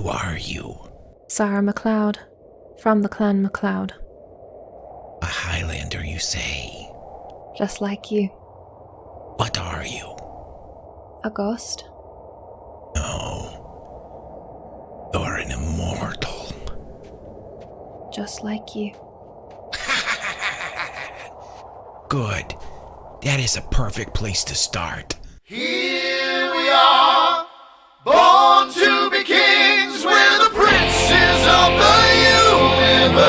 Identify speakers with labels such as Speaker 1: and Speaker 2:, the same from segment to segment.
Speaker 1: Who are you?
Speaker 2: Sarah MacLeod, from the clan MacLeod.
Speaker 1: A Highlander, you say?
Speaker 2: Just like you.
Speaker 1: What are you?
Speaker 2: A ghost?
Speaker 1: No. You're an immortal.
Speaker 2: Just like you.
Speaker 1: Good. That is a perfect place to start.
Speaker 3: Here we are, born to be kings, we're the princes of the universe.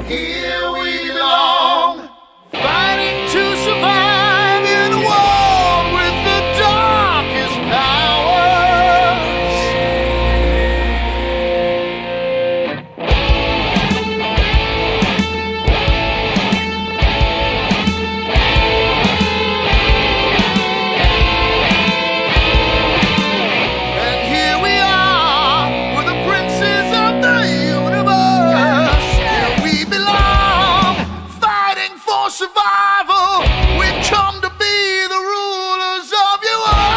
Speaker 3: Here we belong, fighting to survive in a world with the darkest powers. And here we are, we're the princes of the universe. Here we belong, fighting for survival. We've come to be the rulers of you all.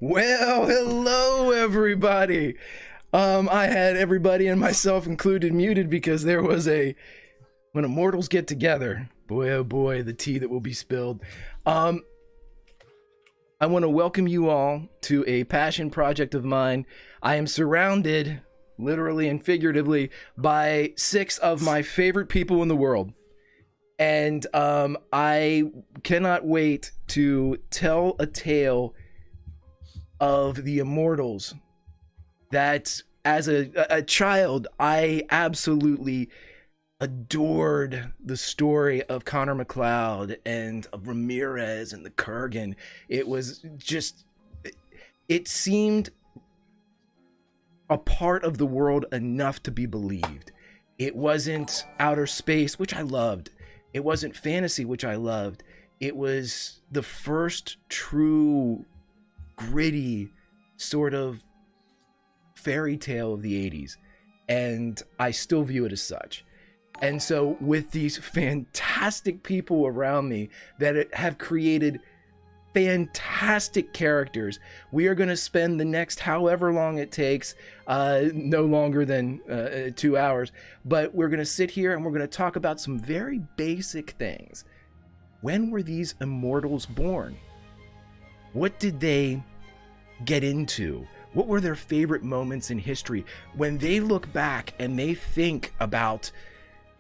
Speaker 4: Well, hello everybody. I had everybody and myself included muted because there was when immortals get together, boy oh boy, the tea that will be spilled. I want to welcome you all to a passion project of mine. I am surrounded, literally and figuratively, by 6 of my favorite people in the world. And I cannot wait to tell a tale of the immortals that as a child I absolutely adored. The story of Connor MacLeod and of Ramirez and the Kurgan. It was just, it seemed a part of the world enough to be believed. It wasn't outer space, which I loved. It wasn't fantasy, which I loved. It was the first true gritty sort of fairy tale of the 80s, and I still view it as such. And so with these fantastic people around me that have created fantastic characters, we are going to spend the next however long it takes, no longer than 2 hours, but we're going to sit here and we're going to talk about some very basic things. When were these immortals born? What did they get into? What were their favorite moments in history? When they look back and they think about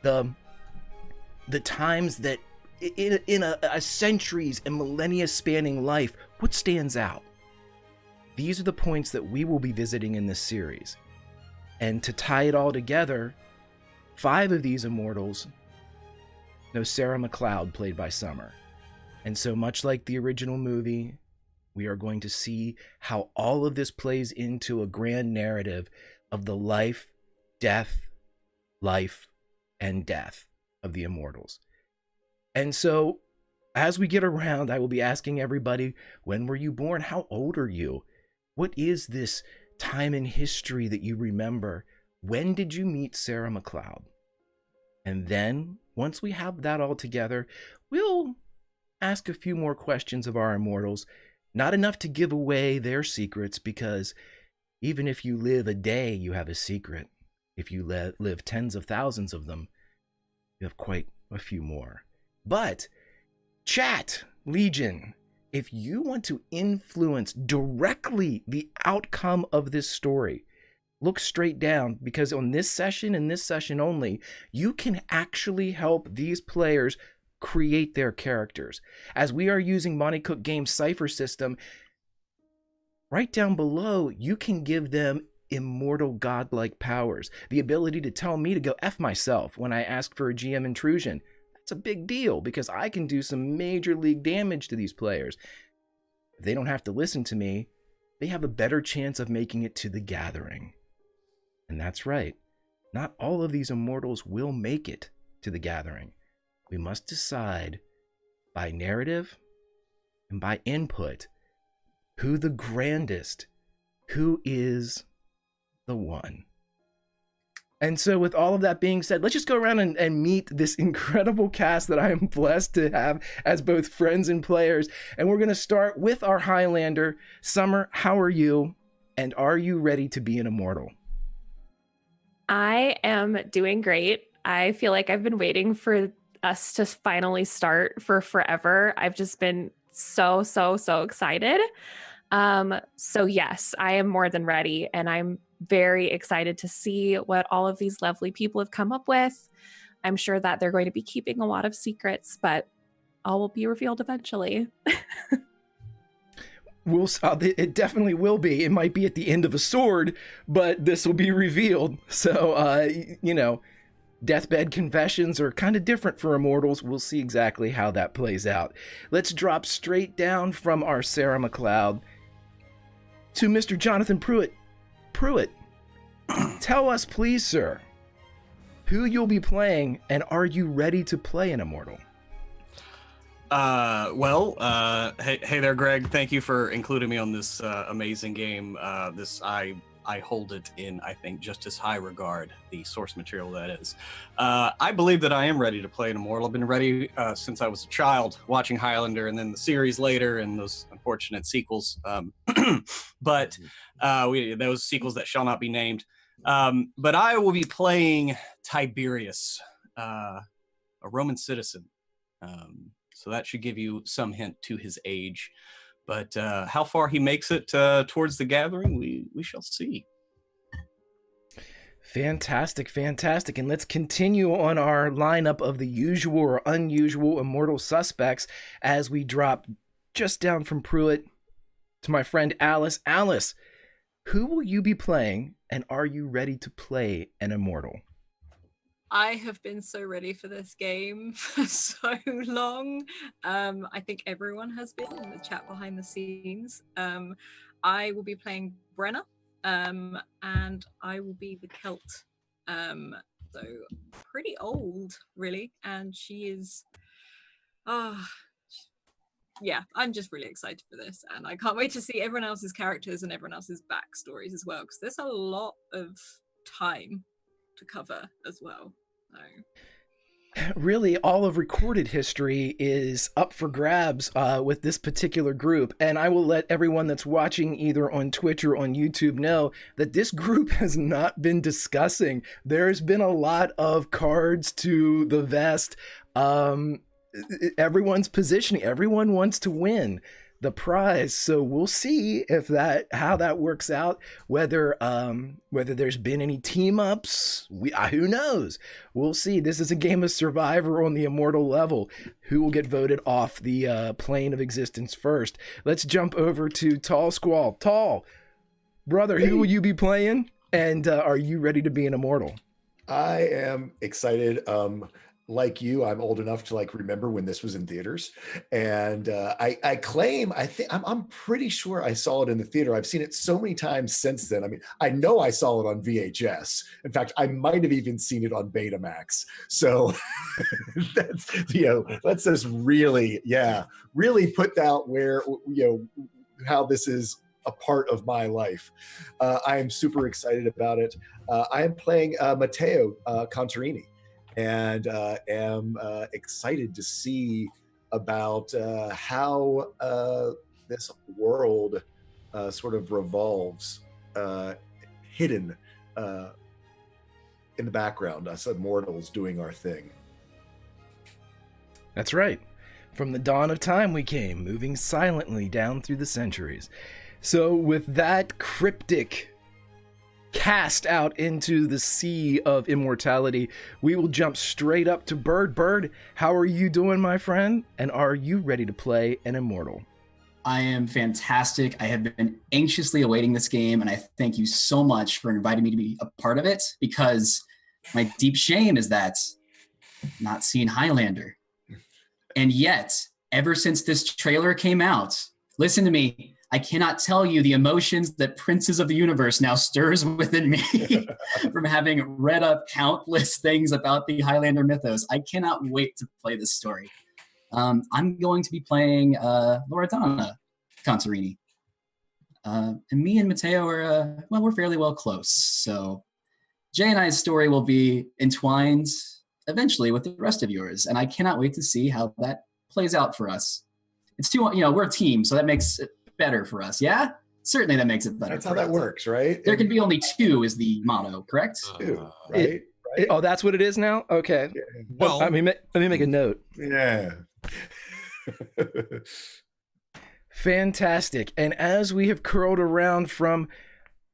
Speaker 4: the times that in a centuries and millennia spanning life, what stands out? These are the points that we will be visiting in this series. And to tie it all together, 5 of these immortals know Sarah MacLeod, played by Summer. And so much like the original movie, we are going to see how all of this plays into a grand narrative of the life, and death of the immortals. And so as we get around, I will be asking everybody, when were you born? How old are you? What is this time in history that you remember? When did you meet Sarah MacLeod? And then, once we have that all together, we'll ask a few more questions of our immortals. Not enough to give away their secrets, because even if you live a day, you have a secret. If you live tens of thousands of them, you have quite a few more. But, chat, Legion, if you want to influence directly the outcome of this story, look straight down, because on this session and this session only, you can actually help these players create their characters. As we are using Monty Cook Games' Cypher system, right down below, you can give them immortal godlike powers. The ability to tell me to go F myself when I ask for a GM intrusion. That's a big deal, because I can do some major league damage to these players. If they don't have to listen to me, they have a better chance of making it to the gathering. And that's right. Not all of these immortals will make it to the gathering. We must decide by narrative and by input, who the grandest, who is the one. And so with all of that being said, let's just go around and meet this incredible cast that I am blessed to have as both friends and players. And we're going to start with our Highlander. Summer, how are you? And are you ready to be an immortal?
Speaker 2: I am doing great. I feel like I've been waiting for us to finally start for forever. I've just been so excited. So yes, I am more than ready, and I'm very excited to see what all of these lovely people have come up with. I'm sure that they're going to be keeping a lot of secrets, but all will be revealed eventually.
Speaker 4: It definitely will be. It might be at the end of a sword, but this will be revealed. So, deathbed confessions are kind of different for immortals. We'll see exactly how that plays out. Let's drop straight down from our Sarah McLeod to Mr. Jonathan Pruitt. Pruitt, tell us, please, sir, who you'll be playing, and are you ready to play an immortal?
Speaker 5: Hey there, Greg. Thank you for including me on this amazing game. I hold it in, I think, just as high regard, the source material that is. I believe that I am ready to play an immortal. I've been ready since I was a child, watching Highlander and then the series later and those unfortunate sequels. But those sequels that shall not be named. But I will be playing Tiberius, a Roman citizen. So that should give you some hint to his age. But how far he makes it towards the gathering, we shall see.
Speaker 4: Fantastic. And let's continue on our lineup of the usual or unusual immortal suspects as we drop just down from Pruitt to my friend Alice. Alice, who will you be playing, and are you ready to play an immortal?
Speaker 6: I have been so ready for this game for so long. I think everyone has been in the chat behind the scenes. I will be playing Brenna, and I will be the Celt. So pretty old, really, and she is. Yeah, I'm just really excited for this, and I can't wait to see everyone else's characters and everyone else's backstories as well, because there's a lot of time to cover as well. So.
Speaker 4: Really, all of recorded history is up for grabs with this particular group, and I will let everyone that's watching either on Twitch or on YouTube know that this group has not been discussing. There's been a lot of cards to the vest. Everyone's positioning. Everyone wants to win the prize, so we'll see how that works out. Whether there's been any team ups, who knows? We'll see. This is a game of Survivor on the immortal level. Who will get voted off the plane of existence first? Let's jump over to Tall Squall. Tall brother, who will you be playing? And are you ready to be an immortal?
Speaker 7: I am excited. Like you, I'm old enough to remember when this was in theaters, and I'm pretty sure I saw it in the theater. I've seen it so many times since then. I mean, I know I saw it on VHS. In fact, I might have even seen it on Betamax. So that's let's just really put out where how this is a part of my life. I am super excited about it. I am playing Matteo Contarini. And am excited to see about how this world sort of revolves hidden in the background, us immortals doing our thing.
Speaker 4: That's right. From the dawn of time we came, moving silently down through the centuries. So with that cryptic cast out into the sea of immortality, we will jump straight up to Bird. Bird, how are you doing, my friend? And are you ready to play an immortal?
Speaker 8: I am fantastic. I have been anxiously awaiting this game, and I thank you so much for inviting me to be a part of it, because my deep shame is that I've not seen Highlander. And yet, ever since this trailer came out, listen to me, I cannot tell you the emotions that Princes of the Universe now stirs within me from having read up countless things about the Highlander mythos. I cannot wait to play this story. I'm going to be playing Loredana Contarini. And me and Mateo are, we're fairly well close. So Jay and I's story will be entwined eventually with the rest of yours. And I cannot wait to see how that plays out for us. It's we're a team, so that makes it better for us. Yeah? Certainly that makes it better.
Speaker 7: That's how that works, right?
Speaker 8: There can be only two is the motto, correct?
Speaker 7: Two, right?
Speaker 4: Oh, that's what it is now? Okay.
Speaker 9: Well,
Speaker 4: let me make a note.
Speaker 7: Yeah.
Speaker 4: Fantastic. And as we have curled around from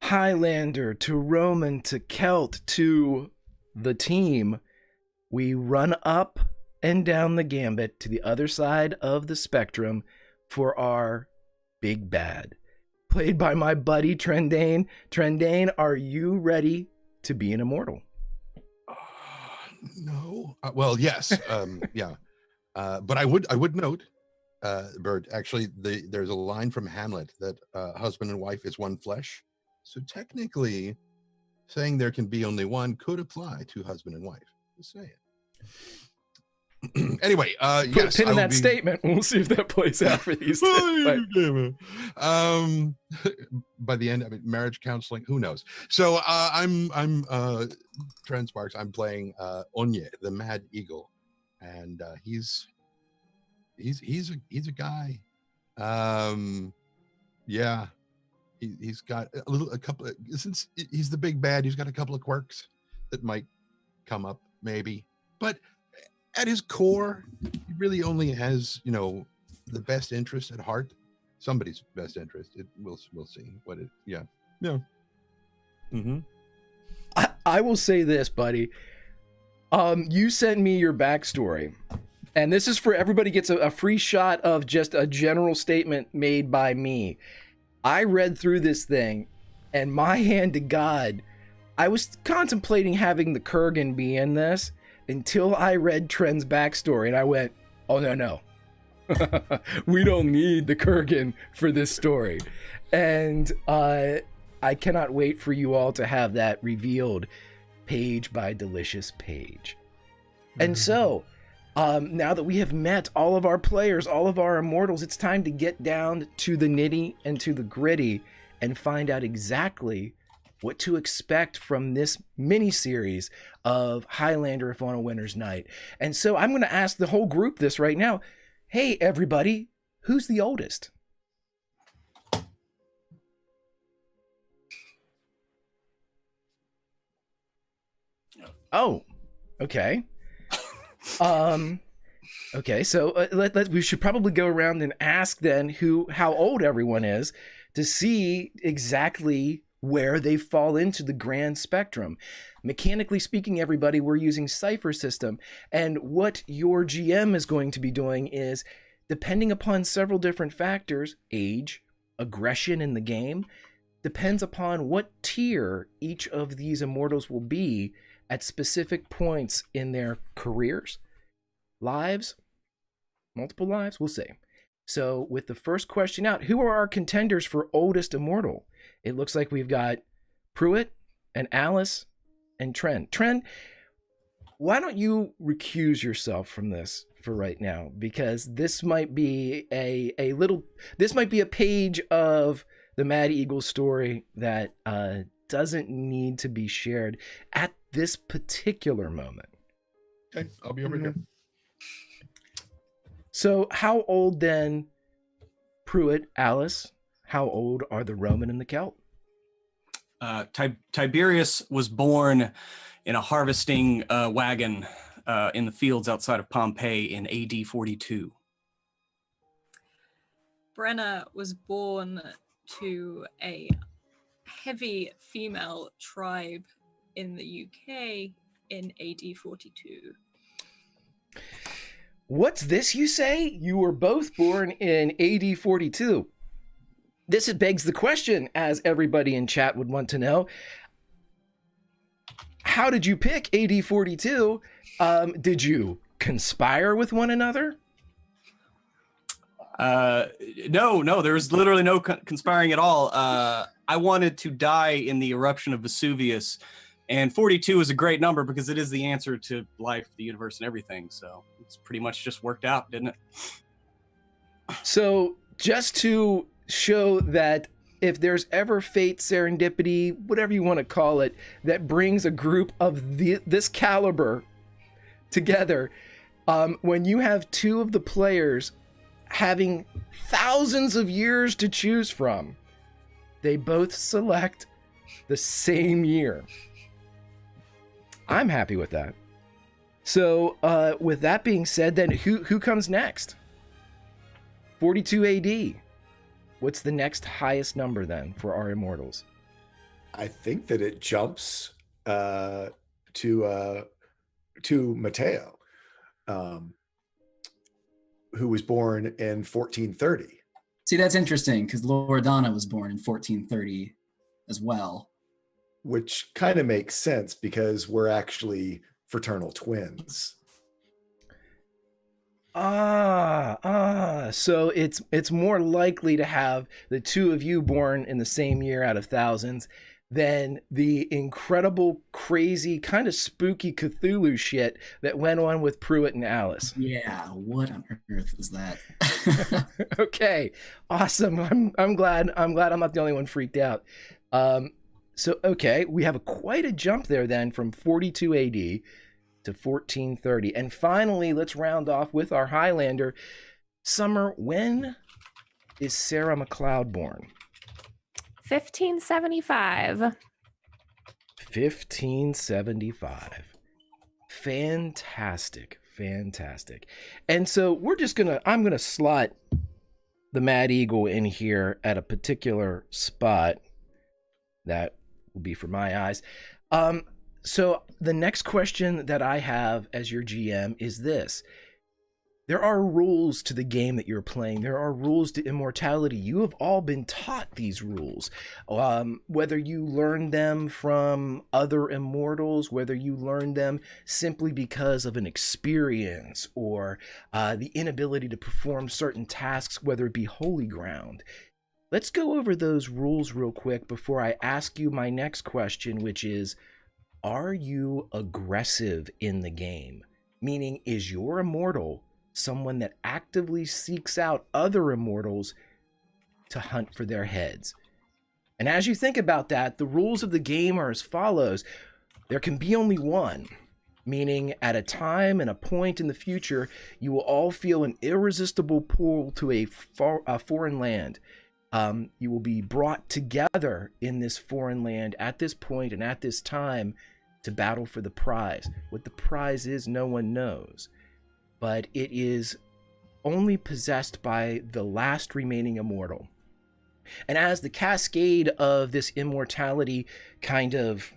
Speaker 4: Highlander to Roman to Celt to the team, we run up and down the gambit to the other side of the spectrum for our big bad, played by my buddy Trendane. Trendane, are you ready to be an immortal?
Speaker 9: No. Well, yes. Yeah. But I would note, Bert, actually, there's a line from Hamlet that husband and wife is one flesh. So technically, saying there can be only one could apply to husband and wife. Just say it. Anyway,
Speaker 4: Put
Speaker 9: yes,
Speaker 4: a pin in that statement. We'll see if that plays out for these.
Speaker 9: By the end, I mean, marriage counseling, who knows? So I'm Trent Sparks. I'm playing Onye, the Mad Eagle, and he's a guy. Yeah, he's got a couple of, since he's the big bad, he's got a couple of quirks that might come up maybe, but at his core, he really only has, the best interest at heart. Somebody's best interest. We'll see what it. Yeah. Mm-hmm.
Speaker 4: I will say this, buddy. You sent me your backstory, and this is for everybody gets a free shot of just a general statement made by me. I read through this thing, and my hand to God, I was contemplating having the Kurgan be in this until I read Trent's backstory, and I went, oh, no. We don't need the Kurgan for this story. And I cannot wait for you all to have that revealed page by delicious page. And so, now that we have met all of our players, all of our immortals, it's time to get down to the nitty and to the gritty and find out exactly what to expect from this mini-series of Highlander If on a Winter's Night. And so I'm going to ask the whole group this right now. Hey, everybody, who's the oldest? Oh, okay. Okay, so we should probably go around and ask then how old everyone is to see exactly where they fall into the grand spectrum. Mechanically speaking, everybody, we're using Cypher system, and what your GM is going to be doing is, depending upon several different factors, age, aggression in the game, depends upon what tier each of these immortals will be at specific points in their careers, lives, multiple lives, we'll see. So with the first question out, who are our contenders for oldest immortal? It looks like we've got Pruitt and Alice and Trent. Trent, why don't you recuse yourself from this for right now? Because this might be a page of the Mad Eagle story that doesn't need to be shared at this particular moment.
Speaker 9: Okay, I'll be over here.
Speaker 4: So how old then, Pruitt, Alice, how old are the Roman and the Celt?
Speaker 5: Tiberius was born in a harvesting wagon in the fields outside of Pompeii in AD 42.
Speaker 6: Brenna was born to a heavy female tribe in the UK in AD 42.
Speaker 4: What's this you say? You were both born in AD 42. This begs the question, as everybody in chat would want to know. How did you pick AD 42? Did you conspire with one another?
Speaker 5: No, there was literally no conspiring at all. I wanted to die in the eruption of Vesuvius And 42 is a great number because it is the answer to life, the universe, and everything. So it's pretty much just worked out, didn't it?
Speaker 4: So just to show that if there's ever fate, serendipity, whatever you want to call it, that brings a group of this caliber together, when you have two of the players having thousands of years to choose from, they both select the same year. I'm happy with that. So with that being said, then who comes next? 42 AD. What's the next highest number then for our immortals?
Speaker 7: I think that it jumps to Mateo, who was born in 1430.
Speaker 8: See, that's interesting because Loredana was born in 1430 as well.
Speaker 7: Which kind of makes sense because we're actually fraternal twins.
Speaker 4: So it's more likely to have the two of you born in the same year out of thousands than the incredible, crazy, kind of spooky Cthulhu shit that went on with Pruitt and Alice.
Speaker 8: Yeah, what on earth is that?
Speaker 4: Okay, awesome. I'm glad I'm not the only one freaked out. So okay, we have quite a jump there then from 42 AD to 1430. And finally, let's round off with our Highlander. Summer, when is Sarah McLeod born?
Speaker 2: 1575.
Speaker 4: 1575. Fantastic. And so I'm gonna slot the Mad Eagle in here at a particular spot that will be for my eyes. So the next question that I have as your GM is this. There are rules to the game that you're playing. There are rules to immortality. You have all been taught these rules. Whether you learned them from other immortals, whether you learned them simply because of an experience or the inability to perform certain tasks, whether it be holy ground. Let's go over those rules real quick before I ask you my next question, which is, are you aggressive in the game? Meaning, is your immortal someone that actively seeks out other immortals to hunt for their heads? And as you think about that, the rules of the game are as follows. There can be only one, meaning at a time and a point in the future, you will all feel an irresistible pull to a foreign land. You will be brought together in this foreign land at this point and at this time to battle for the prize. What the prize is, no one knows. But it is only possessed by the last remaining immortal. And as the cascade of this immortality kind of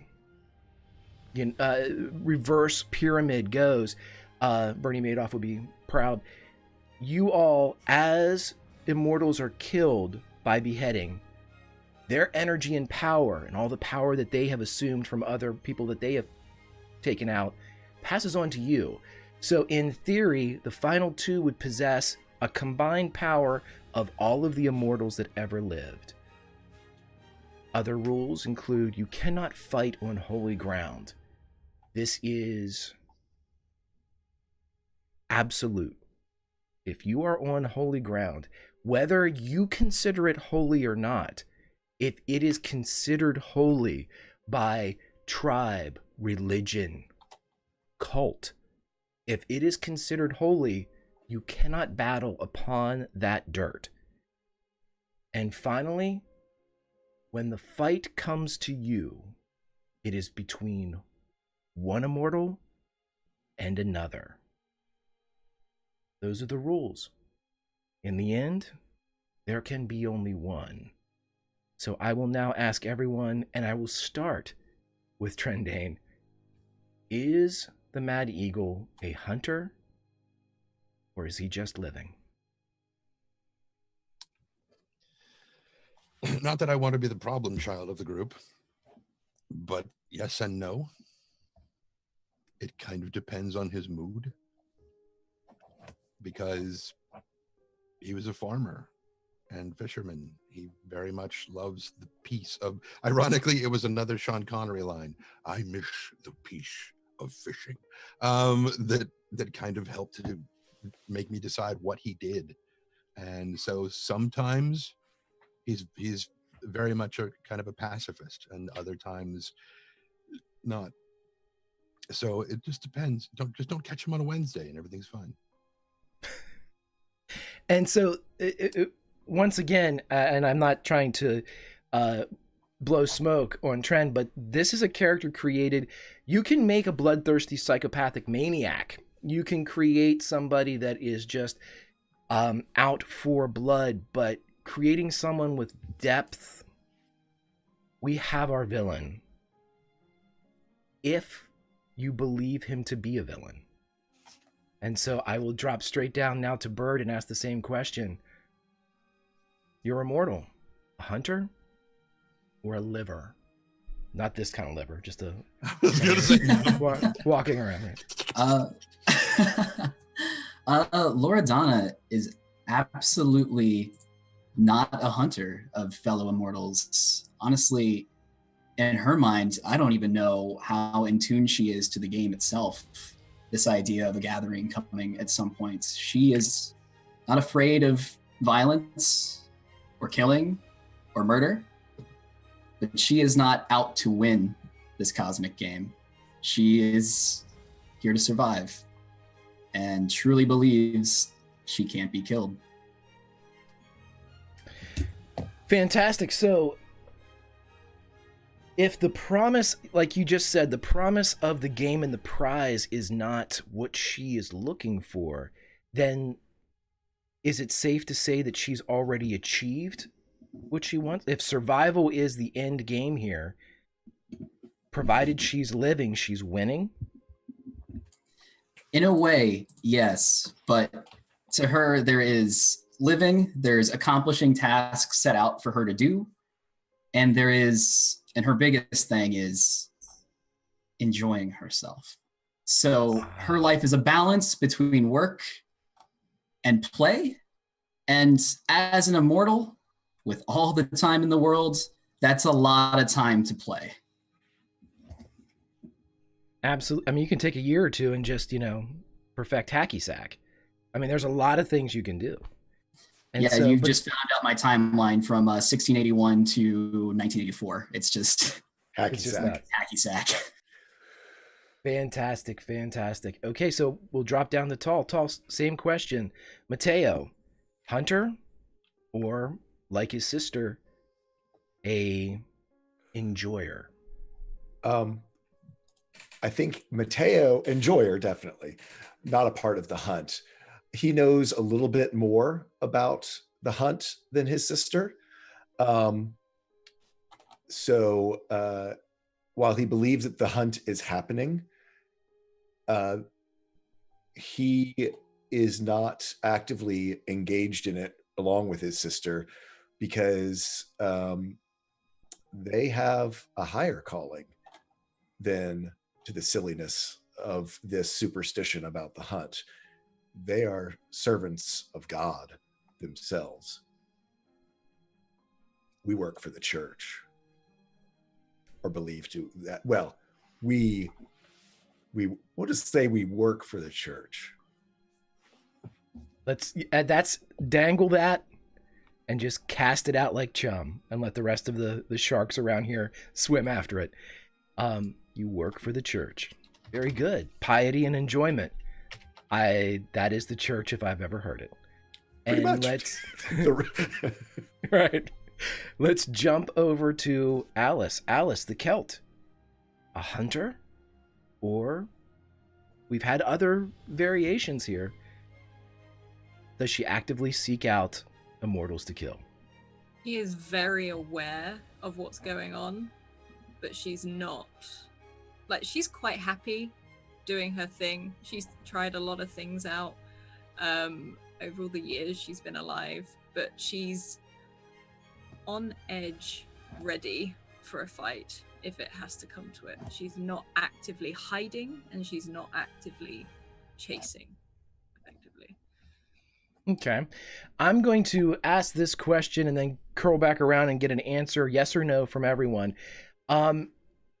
Speaker 4: reverse pyramid goes, Bernie Madoff would be proud, you all, as immortals are killed by beheading, their energy and power and all the power that they have assumed from other people that they have taken out passes on to you. So in theory, the final two would possess a combined power of all of the immortals that ever lived. Other rules include you cannot fight on holy ground. This is absolute. If you are on holy ground, whether you consider it holy or not, if it is considered holy by tribe, religion, cult, if it is considered holy, you cannot battle upon that dirt. And finally, when the fight comes to you, it is between one immortal and another. Those are the rules. In the end, there can be only one. So I will now ask everyone, and I will start with Trendane. Is the Mad Eagle a hunter, or is he just living?
Speaker 9: Not that I want to be the problem child of the group, but yes and no. It kind of depends on his mood, because he was a farmer and fisherman. He very much loves the peace of. Ironically, it was another Sean Connery line. I miss the peace of fishing. That kind of helped to make me decide what he did, and so sometimes he's very much a kind of a pacifist, and other times not. So it just depends. Don't catch him on a Wednesday, and everything's fine.
Speaker 4: And so, once again, and I'm not trying to blow smoke on Trend, but this is a character created. You can make a bloodthirsty psychopathic maniac. You can create somebody that is just out for blood, but creating someone with depth, we have our villain. If you believe him to be a villain. And so I will drop straight down now to Bird and ask the same question. You're immortal. A hunter or a liver? Not this kind of liver, just a
Speaker 9: I was gonna say
Speaker 4: walking around here.
Speaker 8: Loredana is absolutely not a hunter of fellow immortals. Honestly, in her mind, I don't even know how in tune she is to the game itself. This idea of a gathering coming at some point. She is not afraid of violence or killing or murder, but she is not out to win this cosmic game. She is here to survive and truly believes she can't be killed.
Speaker 4: Fantastic. So if the promise, like you just said, the promise of the game and the prize is not what she is looking for, then is it safe to say that she's already achieved what she wants? If survival is the end game here, provided she's living, she's winning?
Speaker 8: In a way, yes. But to her, there is living, there's accomplishing tasks set out for her to do, and there is... And her biggest thing is enjoying herself. So her life is a balance between work and play. And as an immortal, with all the time in the world, that's a lot of time to play.
Speaker 4: Absolutely. I mean, you can take a year or two and just, perfect hacky sack. I mean, there's a lot of things you can do. And
Speaker 8: yeah, so, you just found out my timeline from 1681 to 1984. It's just
Speaker 7: hacky sack.
Speaker 8: Hacky sack.
Speaker 4: Fantastic. Okay, so we'll drop down to Tall. Same question. Mateo, hunter or, like his sister, a enjoyer?
Speaker 7: I think Mateo, enjoyer, definitely. Not a part of the hunt. He knows a little bit more about the hunt than his sister. So while he believes that the hunt is happening, he is not actively engaged in it along with his sister because they have a higher calling than to the silliness of this superstition about the hunt. They are servants of God themselves. We work for the church, or believe to that. Well, we'll just say we work for the church.
Speaker 4: That's dangle that and just cast it out like chum and let the rest of the sharks around here swim after it. You work for the church. Very good. Piety and enjoyment. That is the church if I've ever heard it.
Speaker 7: Pretty
Speaker 4: And
Speaker 7: much.
Speaker 4: Right. Let's jump over to Alice. Alice, the Celt. A hunter? Or we've had other variations here. Does she actively seek out immortals to kill?
Speaker 6: He is very aware of what's going on, but she's not. Like, she's quite happy doing her thing. She's tried a lot of things out over all the years she's been alive, but she's on edge, ready for a fight if it has to come to it. She's not actively hiding, and she's not actively chasing, effectively.
Speaker 4: Okay. I'm going to ask this question and then curl back around and get an answer, yes or no, from everyone.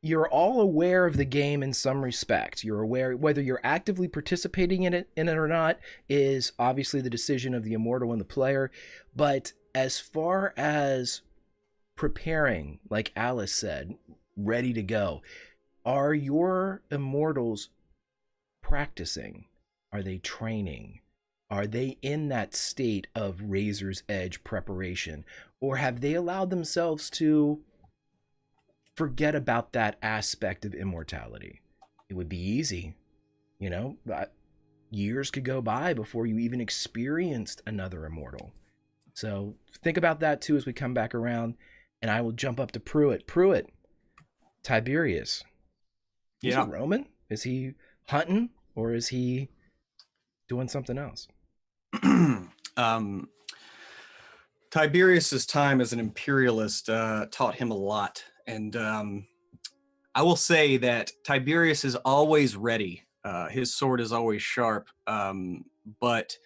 Speaker 4: You're all aware of the game in some respect. You're aware whether you're actively participating in it or not is obviously the decision of the immortal and the player. But as far as preparing, like Alice said, ready to go, are your immortals practicing? Are they training? Are they in that state of razor's edge preparation? Or have they allowed themselves to forget about that aspect of immortality? It would be easy, but years could go by before you even experienced another immortal. So think about that too as we come back around, and I will jump up to Pruitt. Pruitt, Tiberius. He's a Roman? Is he hunting or is he doing something else?
Speaker 5: Tiberius's time as an imperialist taught him a lot, and I will say that Tiberius is always ready. His sword is always sharp, but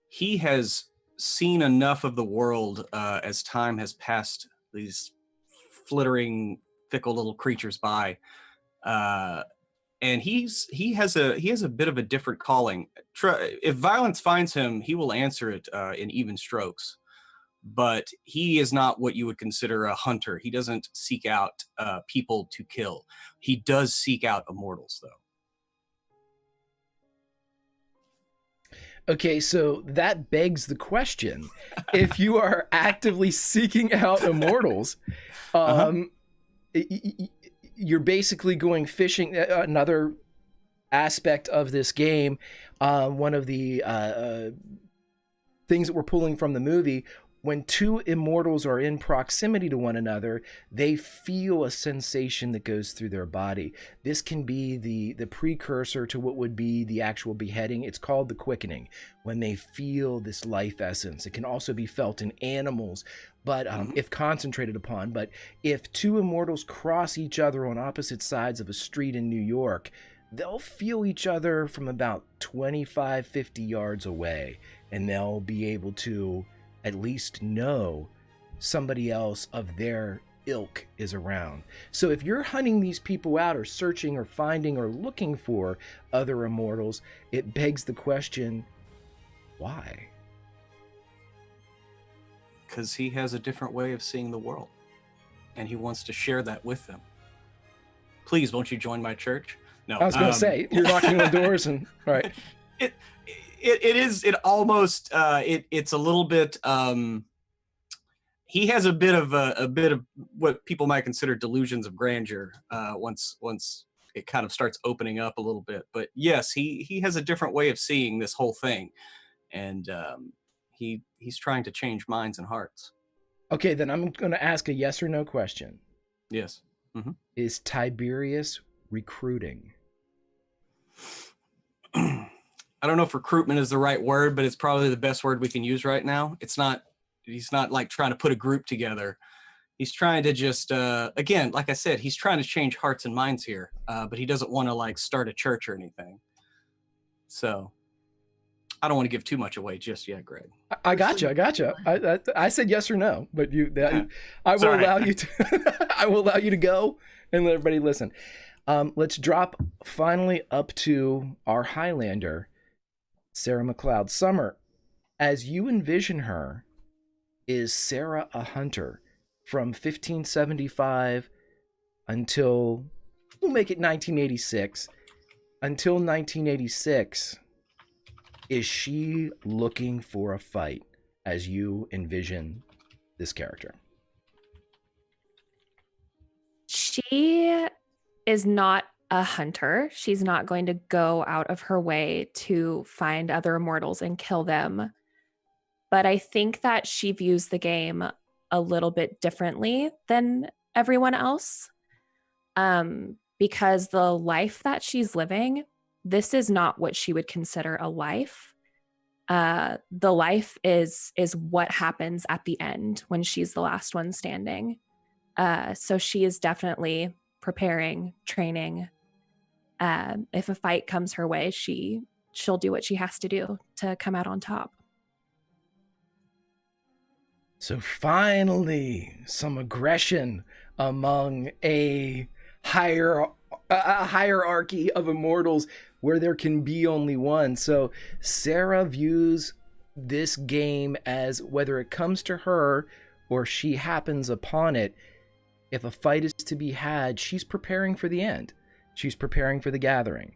Speaker 5: he has seen enough of the world as time has passed these flittering, fickle little creatures by, and he has a bit of a different calling. If violence finds him, he will answer it in even strokes. But he is not what you would consider a hunter. He doesn't seek out people to kill. He does seek out immortals, though.
Speaker 4: Okay, so that begs the question. If you are actively seeking out immortals, you're basically going fishing. Another aspect of this game, one of the things that we're pulling from the movie, when two immortals are in proximity to one another, they feel a sensation that goes through their body. This can be the precursor to what would be the actual beheading. It's called the quickening, when they feel this life essence. It can also be felt in animals, but if concentrated upon. But if two immortals cross each other on opposite sides of a street in New York, they'll feel each other from about 25, 50 yards away, and they'll be able to at least know somebody else of their ilk is around. So if you're hunting these people out or searching or finding or looking for other immortals, it begs the question, why?
Speaker 5: Because he has a different way of seeing the world, and he wants to share that with them. Please, won't you join my church? No,
Speaker 4: I was going to say, you're knocking on doors and right.
Speaker 5: It's a little bit, he has a bit of what people might consider delusions of grandeur once it kind of starts opening up a little bit. But yes, he has a different way of seeing this whole thing, and he's trying to change minds and hearts.
Speaker 4: Okay, then I'm going to ask a yes or no question.
Speaker 5: Yes. Mm-hmm.
Speaker 4: Is Tiberius recruiting?
Speaker 5: I don't know if recruitment is the right word, but it's probably the best word we can use right now. He's not like trying to put a group together. He's trying to just, again, like I said, he's trying to change hearts and minds here, but he doesn't want to like start a church or anything. So I don't want to give too much away just yet, Greg.
Speaker 4: I gotcha. I said yes or no, but I will allow you to, I will allow you to go and let everybody listen. Let's drop finally up to our Highlander, Sarah McLeod. Summer, as you envision her, is Sarah a hunter from 1575 until, we'll make it 1986, until 1986? Is she looking for a fight as you envision this character?
Speaker 2: She is not a hunter. She's not going to go out of her way to find other immortals and kill them. But I think that she views the game a little bit differently than everyone else. Because the life that she's living, this is not what she would consider a life. The life is what happens at the end when she's the last one standing. So she is definitely preparing, training. If a fight comes her way, she'll do what she has to do to come out on top.
Speaker 4: So finally, some aggression among a hierarchy of immortals where there can be only one. So Sarah views this game as whether it comes to her or she happens upon it, if a fight is to be had, she's preparing for the end. She's preparing for the gathering.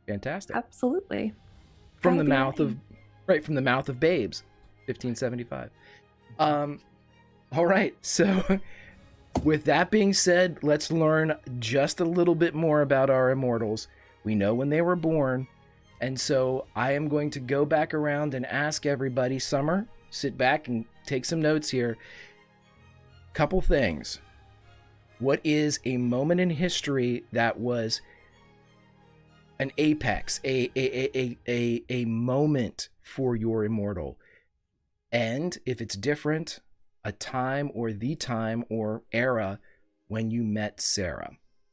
Speaker 4: Fantastic.
Speaker 2: Absolutely.
Speaker 4: From
Speaker 2: That'll
Speaker 4: the
Speaker 2: be
Speaker 4: mouth of from the mouth of babes, 1575. All right, so with that being said, let's learn just a little bit more about our immortals. We know when they were born, and so I am going to go back around and ask everybody. Summer, sit back and take some notes here. Couple things. What is a moment in history that was an apex, a moment for your immortal? And if it's different, a time or the time or era when you met Sarah.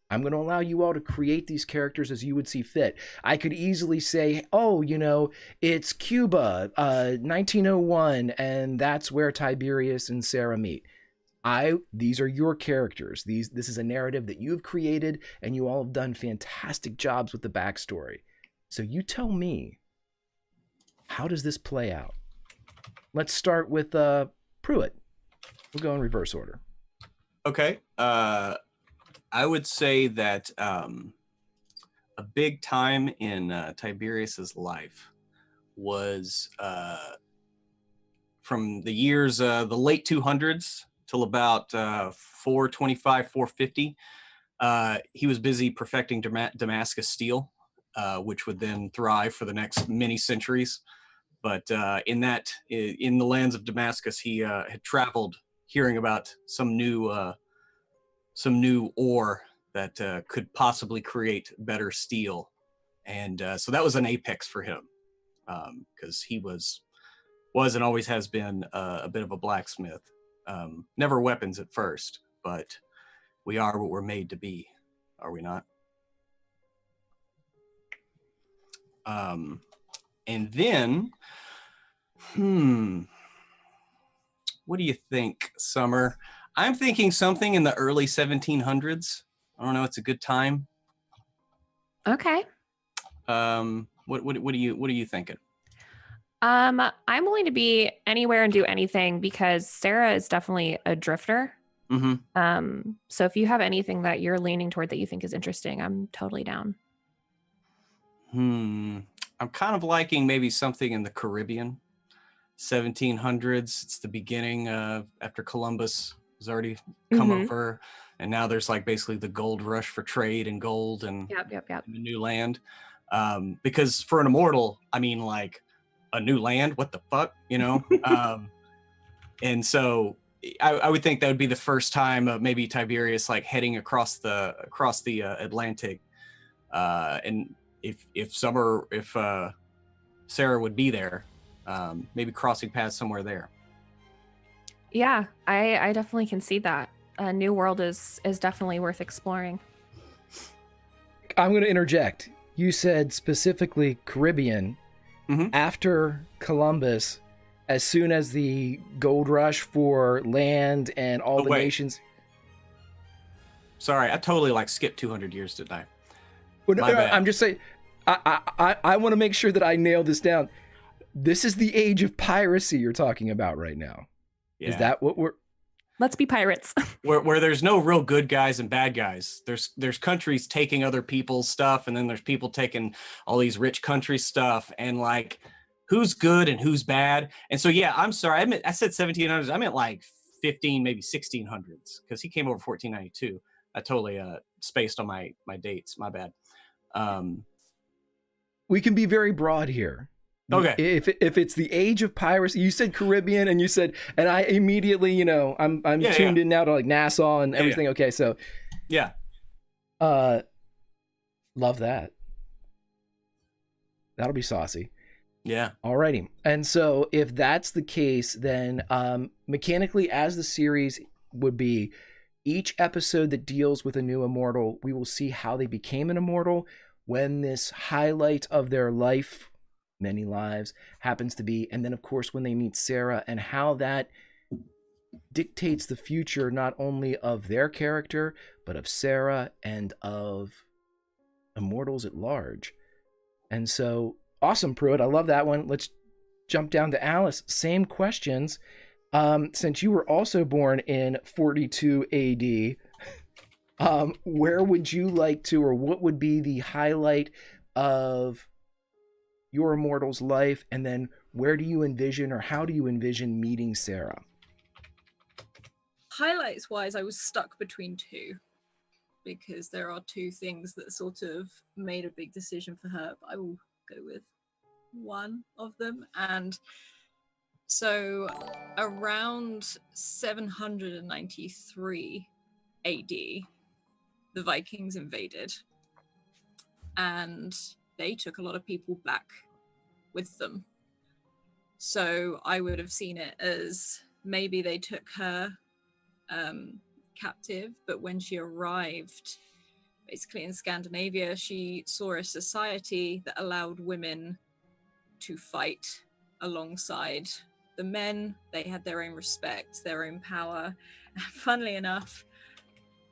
Speaker 4: I'm going to allow you all to create these characters as you would see fit. I could easily say, oh, you know, it's Cuba, 1901, and that's where Tiberius and Sarah meet. These are your characters. This is a narrative that you've created, and you all have done fantastic jobs with the backstory. So you tell me, how does this play out? Let's start with Pruitt. We'll go in reverse order.
Speaker 5: Okay. I would say that a big time in Tiberius's life was from the years, the late 200s till about 425, 450. He was busy perfecting Damascus steel, which would then thrive for the next many centuries. But in the lands of Damascus, he had traveled, hearing about some new ore that could possibly create better steel, and so that was an apex for him, because he was and always has been a bit of a blacksmith. Never weapons at first, but we are what we're made to be, are we not? And then, what do you think, Summer? I'm thinking something in the early 1700s. I don't know. It's a good time.
Speaker 2: Okay.
Speaker 5: What are you thinking?
Speaker 2: I'm willing to be anywhere and do anything because Sarah is definitely a drifter.
Speaker 5: Mm-hmm.
Speaker 2: So if you have anything that you're leaning toward that you think is interesting, I'm totally down.
Speaker 5: I'm kind of liking maybe something in the Caribbean, 1700s. It's the beginning after Columbus has already come over, and now there's like basically the gold rush for trade and gold and
Speaker 2: Yep.
Speaker 5: the new land. Because for an immortal, I mean, like, a new land, what the fuck, you know? And so I would think that would be the first time maybe Tiberius like heading across the Atlantic, and if Sarah would be there, maybe crossing paths somewhere there.
Speaker 2: Yeah, I definitely can see that. A new world is definitely worth exploring.
Speaker 4: I'm going to interject. You said specifically Caribbean. After Columbus, as soon as the gold rush for land and all the nations.
Speaker 5: Sorry, I totally like skipped 200 years, didn't I?
Speaker 4: Well, no, I'm just saying, I want to make sure that I nail this down. This is the age of piracy you're talking about right now. Yeah. Is that what we're...
Speaker 2: Let's be pirates.
Speaker 5: where there's no real good guys and bad guys. There's countries taking other people's stuff, and then there's people taking all these rich country stuff, and like, who's good and who's bad. And so, yeah, I'm sorry. I said 1700s. I meant like 15, maybe 1600s, because he came over 1492. I totally spaced on my dates. My bad.
Speaker 4: We can be very broad here.
Speaker 5: Okay.
Speaker 4: If it's the age of piracy, you said Caribbean, and you said, and I immediately, you know, I'm tuned in now to like Nassau and everything. Okay, so
Speaker 5: yeah,
Speaker 4: love that. That'll be saucy.
Speaker 5: Yeah.
Speaker 4: Alrighty. And so if that's the case, then mechanically, as the series would be, each episode that deals with a new immortal, we will see how they became an immortal, when this highlight of their life many lives happens to be. And then, of course, when they meet Sarah and how that dictates the future, not only of their character, but of Sarah and of Immortals at large. And so, awesome, Pruitt. I love that one. Let's jump down to Alice. Same questions. Since you were also born in 42 AD, where would you like to, or what would be the highlight of your Immortal's life? And then where do you envision, or how do you envision meeting Sarah?
Speaker 6: Highlights wise, I was stuck between two because there are two things that sort of made a big decision for her, but I will go with one of them. And so around 793 AD, the Vikings invaded and they took a lot of people back with them. So I would have seen it as maybe they took her captive, but when she arrived basically in Scandinavia, she saw a society that allowed women to fight alongside the men. They had their own respect, their own power. Funnily enough,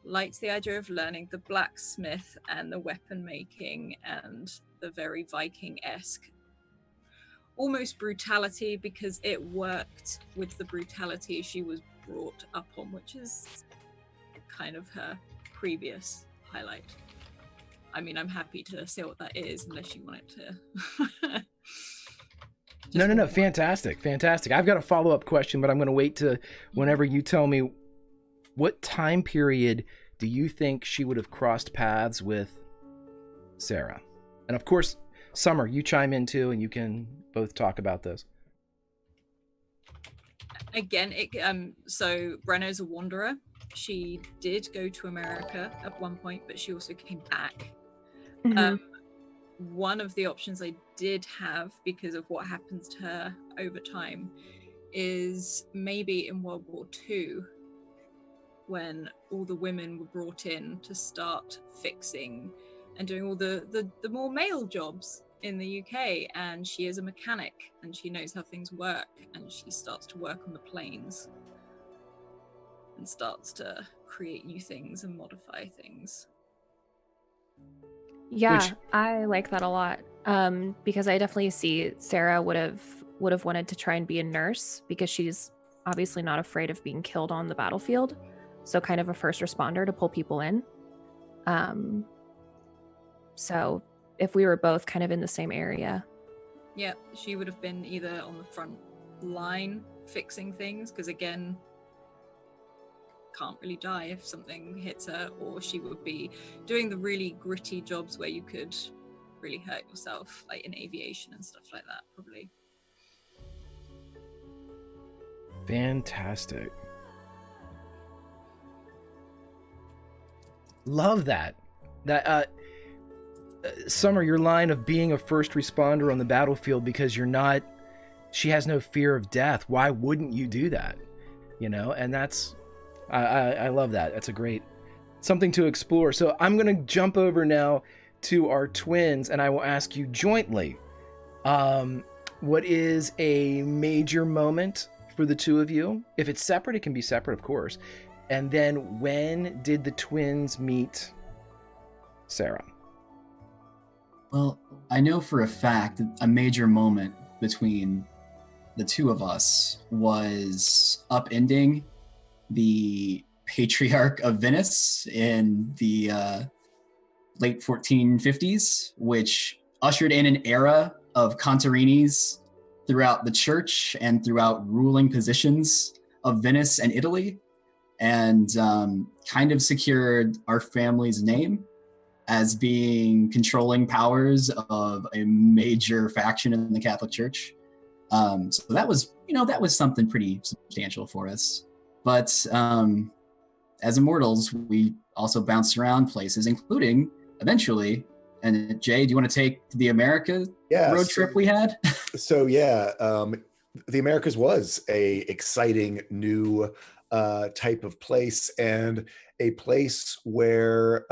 Speaker 6: liked the idea of learning the blacksmith and the weapon making and the very Viking-esque almost brutality, because it worked with the brutality she was brought up on, which is kind of her previous highlight. I mean, I'm happy to say what that is unless you want it to.
Speaker 4: No. Fantastic. I've got a follow-up question, but I'm going to wait to whenever you tell me, what time period do you think she would have crossed paths with Sarah? And of course, Summer, you chime in too, and you can both talk about this.
Speaker 6: Again, so Brenna's a wanderer. She did go to America at one point, but she also came back.
Speaker 2: Mhm.
Speaker 6: One of the options I did have, because of what happens to her over time, is maybe in World War II, when all the women were brought in to start fixing and doing all the more male jobs in the UK, and she is a mechanic and she knows how things work, and she starts to work on the planes and starts to create new things and modify things.
Speaker 2: Yeah, I like that a lot. Because I definitely see Sarah would have wanted to try and be a nurse, because she's obviously not afraid of being killed on the battlefield. So kind of a first responder to pull people in. So if we were both kind of in the same area.
Speaker 6: Yeah, she would have been either on the front line fixing things, because again, can't really die if something hits her, or she would be doing the really gritty jobs where you could really hurt yourself, like in aviation and stuff like that, probably.
Speaker 4: Fantastic. Love that. Summer, your line of being a first responder on the battlefield because she has no fear of death. Why wouldn't you do that? And that's, I love that. That's a great, something to explore. So I'm going to jump over now to our twins, and I will ask you jointly, what is a major moment for the two of you? If it's separate, it can be separate, of course. And then when did the twins meet Sarah?
Speaker 8: Well, I know for a fact that a major moment between the two of us was upending the Patriarch of Venice in the late 1450s, which ushered in an era of Contarinis throughout the church and throughout ruling positions of Venice and Italy, and kind of secured our family's name as being controlling powers of a major faction in the Catholic Church. So that was something pretty substantial for us. But as Immortals, we also bounced around places, including eventually. And Jay, do you want to take the America road trip we had?
Speaker 7: So yeah, the Americas was a exciting new type of place, and a place where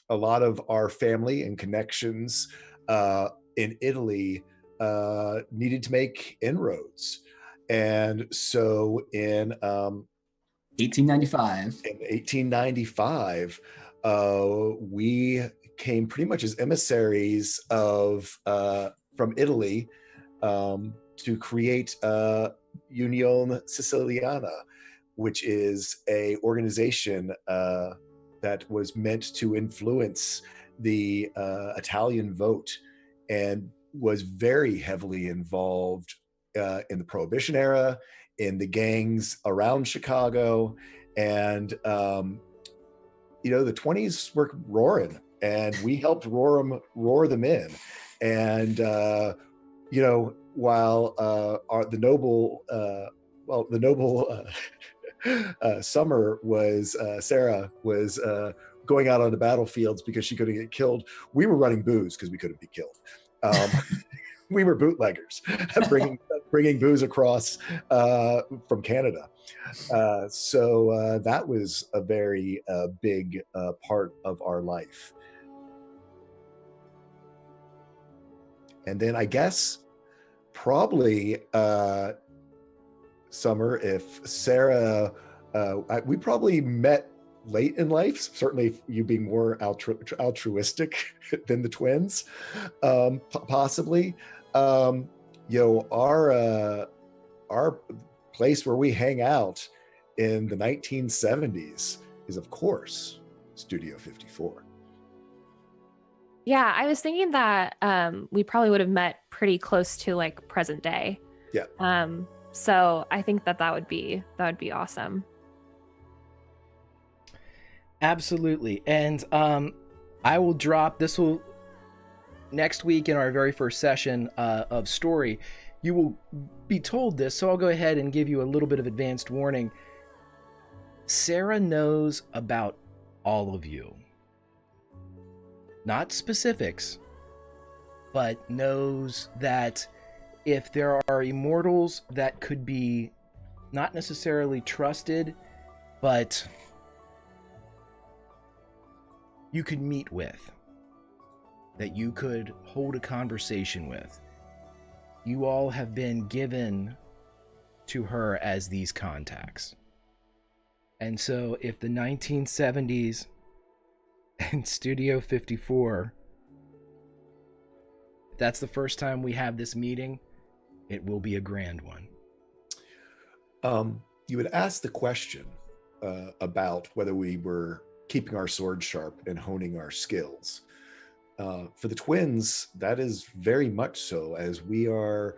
Speaker 7: a lot of our family and connections in Italy needed to make inroads. And so in
Speaker 8: 1895,
Speaker 7: we came pretty much as emissaries of from Italy to create Unione Siciliana, which is a organization that was meant to influence the Italian vote and was very heavily involved in the Prohibition era, in the gangs around Chicago. And, the 20s were roaring, and we helped roar them in. And, while the noble Summer was Sarah was going out on the battlefields because she couldn't get killed, we were running booze because we couldn't be killed. We were bootleggers bringing booze across from Canada. So that was a very big part of our life. And then I guess probably Summer, if Sarah, we probably met late in life, certainly you being more altruistic than the twins, possibly. Our place where we hang out in the 1970s is, of course, Studio 54.
Speaker 2: Yeah, I was thinking that we probably would have met pretty close to like present day.
Speaker 7: Yeah.
Speaker 2: So I think that would be awesome.
Speaker 4: Absolutely. And I will drop this will next week in our very first session of story. You will be told this, so I'll go ahead and give you a little bit of advanced warning. Sarah knows about all of you. Not specifics, but knows that if there are immortals that could be not necessarily trusted, but you could meet with, that you could hold a conversation with, you all have been given to her as these contacts. And so if the 1970s and Studio 54, if that's the first time we have this meeting, it will be a grand one.
Speaker 7: You had asked the question about whether we were keeping our sword sharp and honing our skills. For the twins, that is very much so, as we are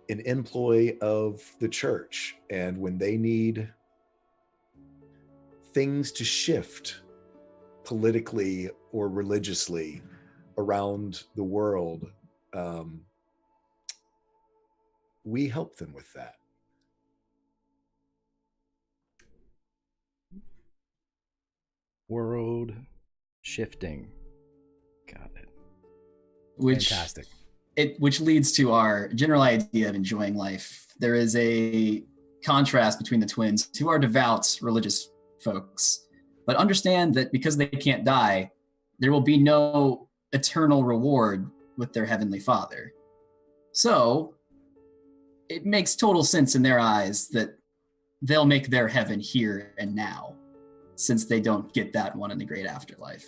Speaker 7: an employee of the church. And when they need things to shift politically or religiously around the world, we help them with that.
Speaker 4: World shifting. Got it.
Speaker 8: Fantastic.
Speaker 4: Fantastic.
Speaker 8: Which leads to our general idea of enjoying life. There is a contrast between the twins, who are devout religious folks, but understand that because they can't die, there will be no eternal reward with their heavenly Father. So it makes total sense in their eyes that they'll make their heaven here and now, since they don't get that one in the great afterlife.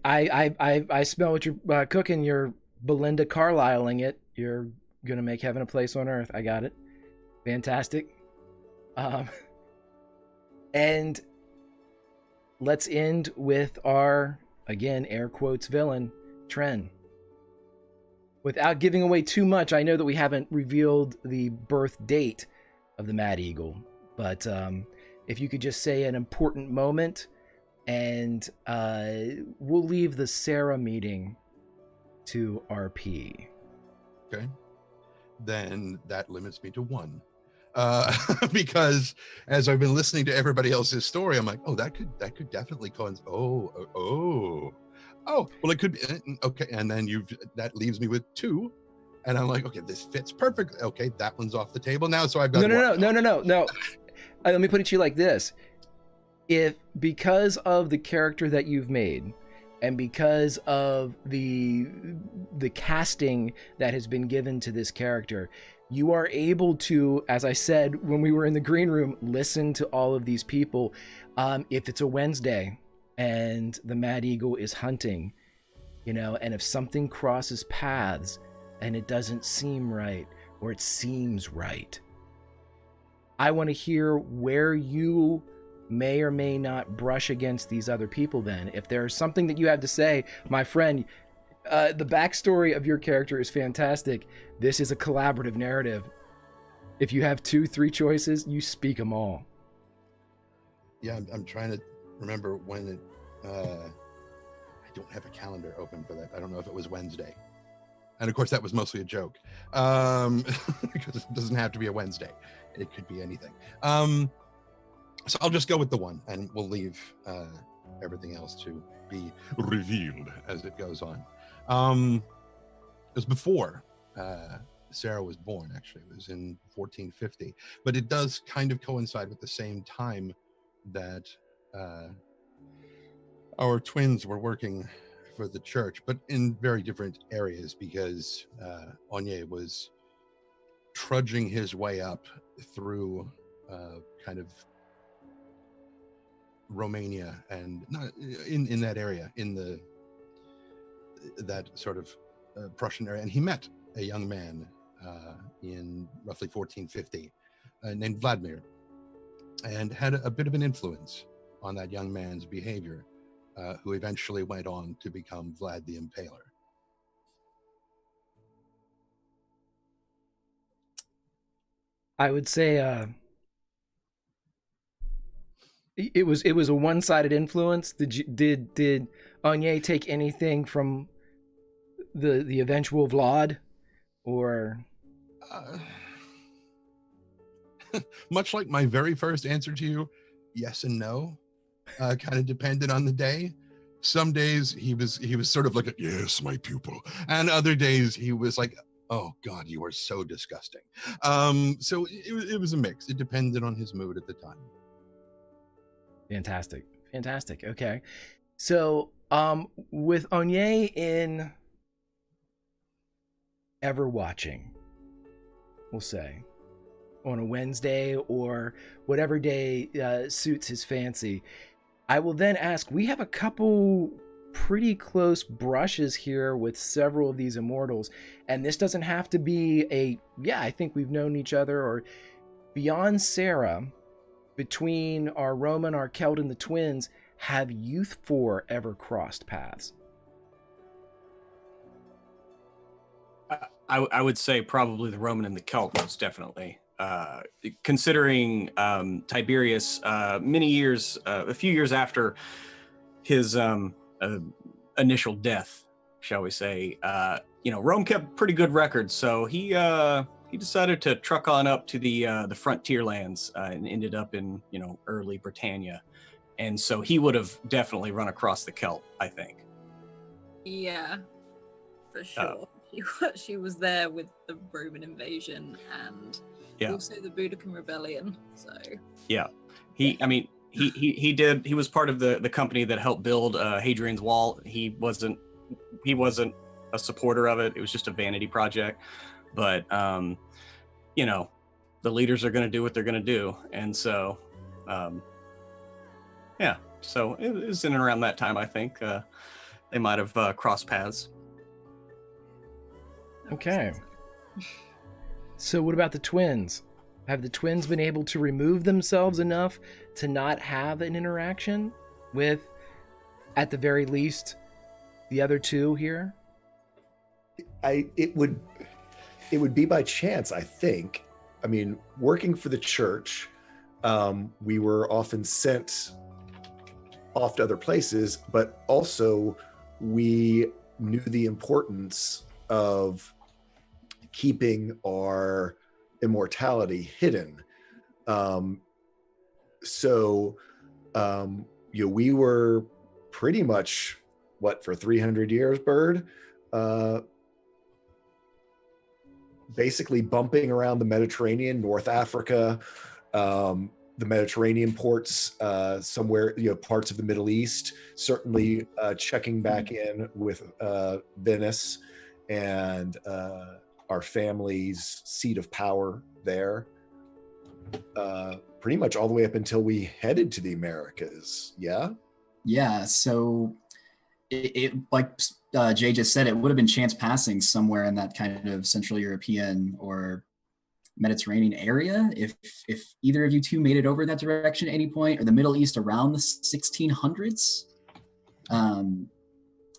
Speaker 4: I smell what you're cooking. You're Belinda Carlisleing it. You're gonna make heaven a place on earth. I got it. Fantastic. And let's end with our, again, air quotes, villain, Tren. Without giving away too much, I know that we haven't revealed the birth date of the Mad Eagle, but if you could just say an important moment, and we'll leave the Sarah meeting to RP.
Speaker 9: Okay. Then that limits me to one. Because as I've been listening to everybody else's story, I'm like, oh, that could definitely cause, well, it could be, okay. And then that leaves me with two. And I'm like, okay, this fits perfectly. Okay, that one's off the table now. So I've got
Speaker 4: No. Let me put it to you like this. If because of the character that you've made and because of the casting that has been given to this character, you are able to, as I said when we were in the green room, listen to all of these people. If it's a Wednesday and the Mad Eagle is hunting, and if something crosses paths and it doesn't seem right, or it seems right, I want to hear where you may or may not brush against these other people. Then if there's something that you have to say, my friend, the backstory of your character is fantastic. This is a collaborative narrative. If you have 2-3 choices, you speak them all.
Speaker 9: Yeah, I'm trying to remember when it, I don't have a calendar open for that. I don't know if it was Wednesday. And of course that was mostly a joke. Because it doesn't have to be a Wednesday. It could be anything. So I'll just go with the one, and we'll leave everything else to be revealed as it goes on. It was before Sarah was born, actually. It was in 1450, but it does kind of coincide with the same time that our twins were working for the church, but in very different areas, because Onye was trudging his way up through kind of Romania, and not in that area, in that sort of Prussian area, and he met a young man in roughly 1450 named Vladimir, and had a bit of an influence on that young man's behavior, who eventually went on to become Vlad the Impaler.
Speaker 4: I would say it was a one-sided influence. Did Onye take anything from the eventual Vlad, or
Speaker 9: much like my very first answer to you, yes and no. Kind of depended on the day. Some days he was sort of like, yes, my pupil, and other days he was like, oh God, you are so disgusting. So it was a mix. It depended on his mood at the time.
Speaker 4: Fantastic. Okay, so with Onye in Ever Watching, we'll say, on a Wednesday or whatever day suits his fancy, I will then ask, we have a couple pretty close brushes here with several of these immortals, and this doesn't have to be I think we've known each other, or beyond Sarah, between our Roman, our Celt, and the twins, have youth 4 ever crossed paths?
Speaker 5: I would say probably the Roman and the Celt, most definitely. Considering Tiberius, a few years after his initial death, shall we say, Rome kept pretty good records, so he decided to truck on up to the frontier lands and ended up in early Britannia, and so he would have definitely run across the Celt, I think.
Speaker 6: Yeah, for sure. She was there with the Roman invasion and also the Boudiccan rebellion. So
Speaker 5: yeah, he was part of the company that helped build Hadrian's Wall. He wasn't a supporter of it. It was just a vanity project. But the leaders are going to do what they're going to do, and so so it was in and around that time, I think they might have crossed paths.
Speaker 4: Okay. So what about the twins? Have the twins been able to remove themselves enough to not have an interaction with, at the very least, the other two here?
Speaker 7: It would be by chance, I think. I mean, working for the church, we were often sent off to other places, but also we knew the importance of keeping our immortality hidden. We were pretty much, for 300 years, Bird, basically bumping around the Mediterranean, North Africa, the Mediterranean ports, somewhere, parts of the Middle East, certainly checking back in with Venice and our family's seat of power there. Pretty much all the way up until we headed to the Americas. Yeah.
Speaker 8: Yeah. So it like Jay just said, it would have been chance passing somewhere in that kind of Central European or Mediterranean area if either of you two made it over in that direction at any point, or the Middle East around the 1600s.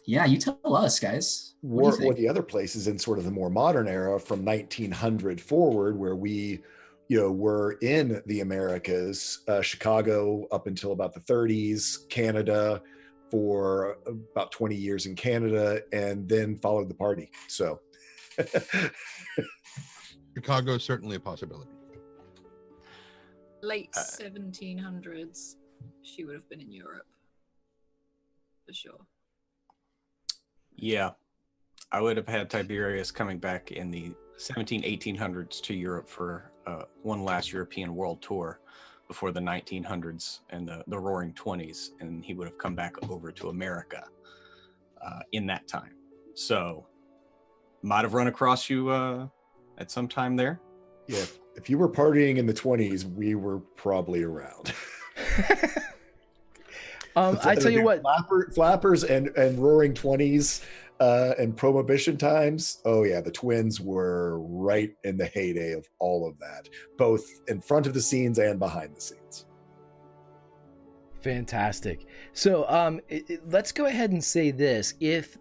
Speaker 8: Yeah, you tell us, guys.
Speaker 7: Or the other places in sort of the more modern era from 1900 forward, where we were in the Americas, Chicago up until about the 30s, Canada for about 20 years in Canada, and then followed the party. So
Speaker 9: Chicago is certainly a possibility.
Speaker 6: Late 1700s, she would have been in Europe for sure.
Speaker 5: Yeah, I would have had Tiberius coming back in the 1800s to Europe for one last European world tour before the 1900s and the Roaring 20s, and he would have come back over to America in that time. So, might have run across you at some time there.
Speaker 7: Yeah, if you were partying in the 20s, we were probably around.
Speaker 4: I tell you what,
Speaker 7: flappers and Roaring 20s and Prohibition times. Oh yeah, the twins were right in the heyday of all of that, both in front of the scenes and behind the scenes.
Speaker 4: Fantastic. So let's go ahead and say this: if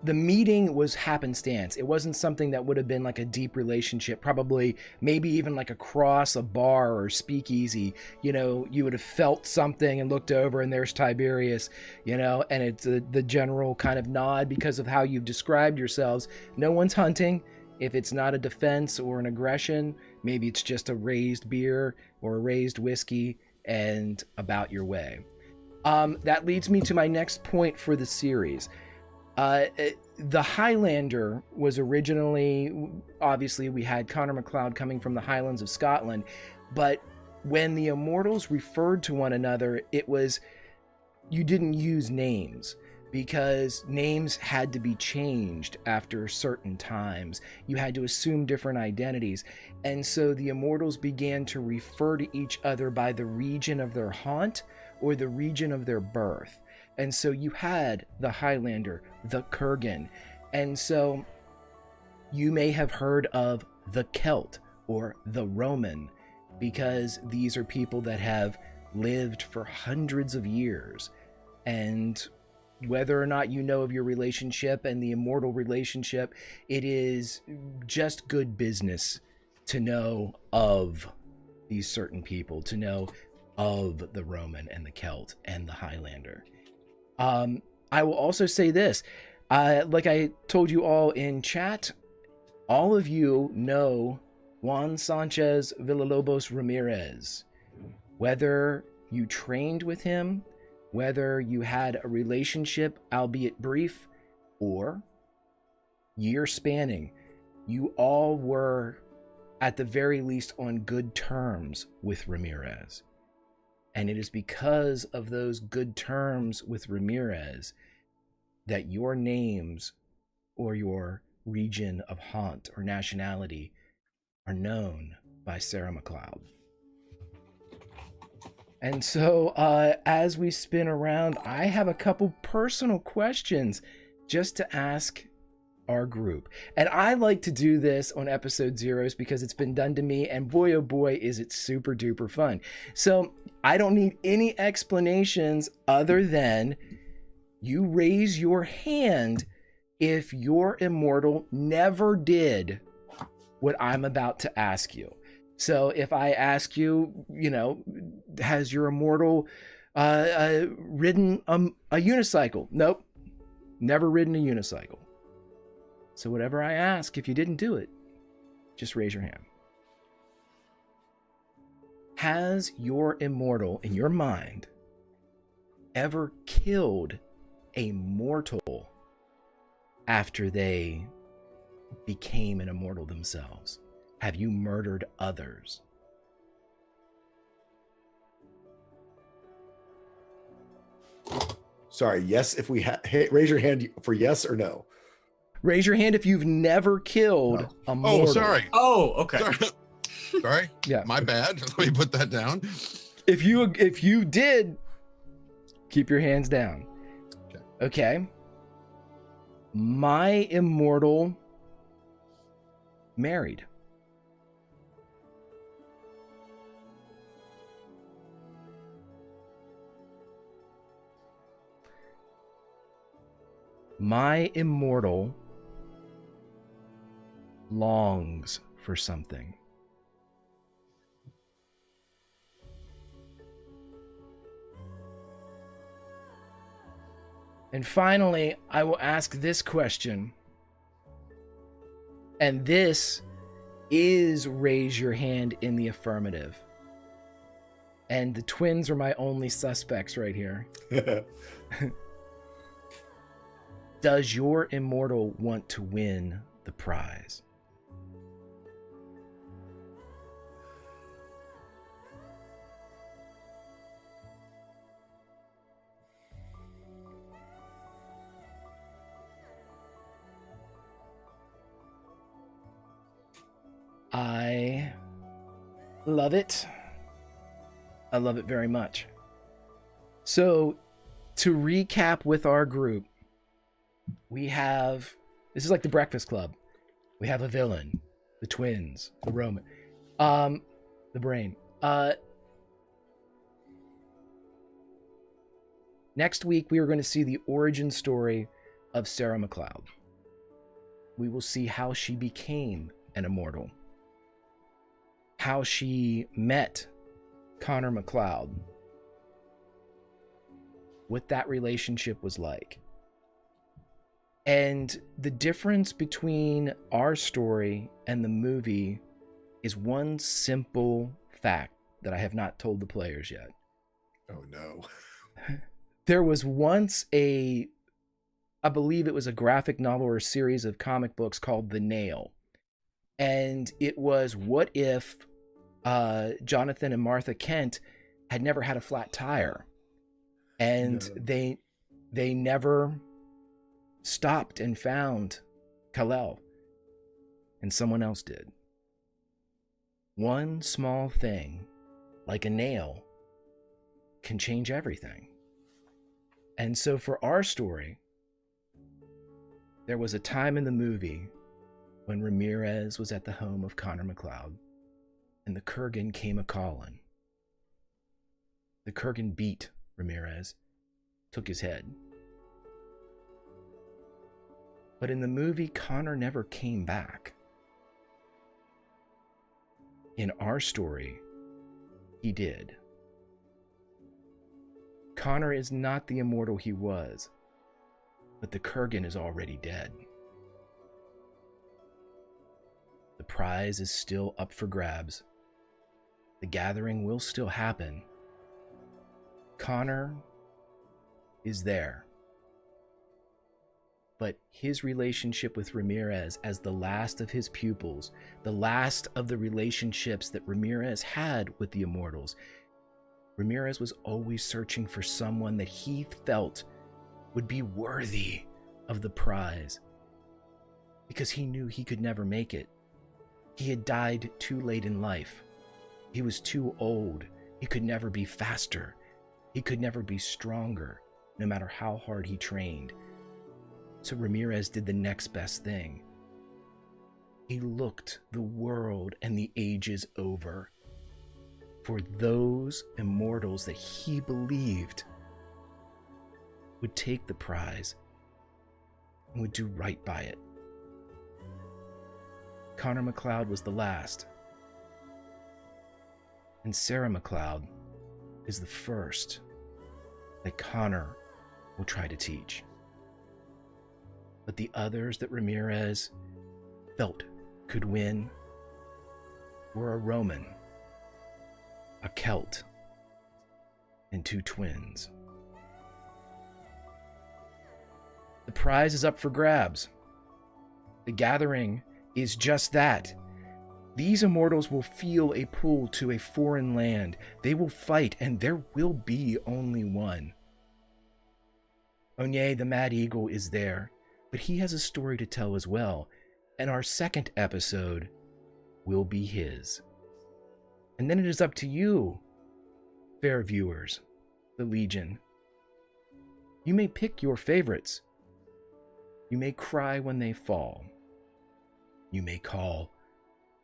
Speaker 4: the meeting was happenstance, it wasn't something that would have been like a deep relationship, probably maybe even like across a bar or speakeasy, you would have felt something and looked over and there's Tiberius, and it's the general kind of nod because of how you've described yourselves. No one's hunting. If it's not a defense or an aggression, maybe it's just a raised beer or a raised whiskey and about your way. That leads me to my next point for the series. The Highlander was originally, obviously we had Connor MacLeod coming from the Highlands of Scotland, but when the Immortals referred to one another, you didn't use names because names had to be changed after certain times. You had to assume different identities. And so the Immortals began to refer to each other by the region of their haunt or the region of their birth. And so you had the Highlander, the Kurgan. And so you may have heard of the Celt or the Roman, because these are people that have lived for hundreds of years. And whether or not you know of your relationship and the immortal relationship, it is just good business to know of these certain people, to know of the Roman and the Celt and the Highlander. I will also say this, like I told you all in chat, all of you know Juan Sanchez Villalobos Ramirez. Whether you trained with him, whether you had a relationship, albeit brief, or year spanning, you all were at the very least on good terms with Ramirez. And it is because of those good terms with Ramirez that your names or your region of haunt or nationality are known by Sarah MacLeod. And so as we spin around, I have a couple personal questions just to ask our group. And I like to do this on episode zeros because it's been done to me, and boy oh boy is it super duper fun. So I don't need any explanations other than you raise your hand if your immortal never did what I'm about to ask you. So if I ask you, has your immortal ridden a unicycle? Nope, never ridden a unicycle. So whatever I ask, if you didn't do it, just raise your hand. Has your immortal, in your mind, ever killed a mortal after they became an immortal themselves? Have you murdered others?
Speaker 7: Sorry, yes, if we raise your hand for yes or no.
Speaker 4: Raise your hand if you've never killed a mortal.
Speaker 9: Oh, sorry.
Speaker 5: Oh, okay.
Speaker 9: Sorry. Sorry.
Speaker 4: Yeah.
Speaker 9: My bad. Let me put that down.
Speaker 4: If you did, keep your hands down. Okay. My immortal married. My immortal longs for something. And finally, I will ask this question. And this is raise your hand in the affirmative. And the twins are my only suspects right here. Does your immortal want to win the prize? I love it. I love it very much. So, to recap with our group, we have, this is like the Breakfast Club. We have a villain, the twins, the Roman, the brain. Next week, we are going to see the origin story of Sarah McLeod. We will see how she became an immortal, how she met Connor McLeod, what that relationship was like. And the difference between our story and the movie is one simple fact that I have not told the players yet.
Speaker 7: Oh no.
Speaker 4: There was once I believe it was a graphic novel or a series of comic books called The Nail. And it was, what if Jonathan and Martha Kent had never had a flat tire? And they never stopped and found Kal-El, and someone else did. One small thing, like a nail, can change everything. And so for our story, there was a time in the movie when Ramirez was at the home of Connor McLeod, and the Kurgan came a-callin'. The Kurgan beat Ramirez, took his head. But in the movie, Connor never came back. In our story, he did. Connor is not the immortal he was, but the Kurgan is already dead. The prize is still up for grabs. The gathering will still happen. Connor is there. But his relationship with Ramirez as the last of his pupils, the last of the relationships that Ramirez had with the immortals, Ramirez was always searching for someone that he felt would be worthy of the prize, because he knew he could never make it. He had died too late in life. He was too old. He could never be faster. He could never be stronger, no matter how hard he trained. So Ramirez did the next best thing. He looked the world and the ages over for those immortals that he believed would take the prize and would do right by it. Connor McLeod was the last, and Sarah McLeod is the first that Connor will try to teach. But the others that Ramirez felt could win were a Roman, a Celt, and two twins. The prize is up for grabs. The gathering is just that. These immortals will feel a pull to a foreign land. They will fight, and there will be only one. Onye the Mad Eagle is there, but he has a story to tell as well, and our second episode will be his. And then it is up to you, fair viewers, the Legion. You may pick your favorites. You may cry when they fall. You may call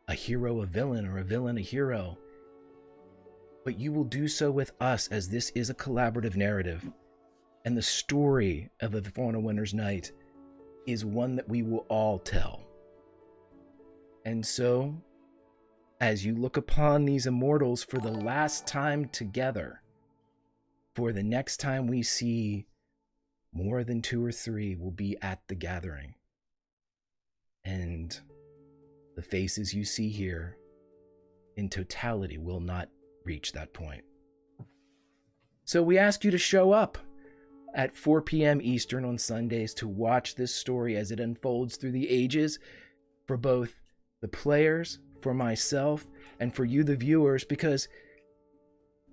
Speaker 4: a hero a villain or a villain a hero. But you will do so with us, as this is a collaborative narrative. And the story of the Fauna Winter's Night is one that we will all tell. And so, as you look upon these immortals for the last time together, for the next time we see more than 2 or 3 will be at the gathering. And the faces you see here in totality will not reach that point. So we ask you to show up at 4 p.m. Eastern on Sundays to watch this story as it unfolds through the ages for both the players, for myself, and for you, the viewers, because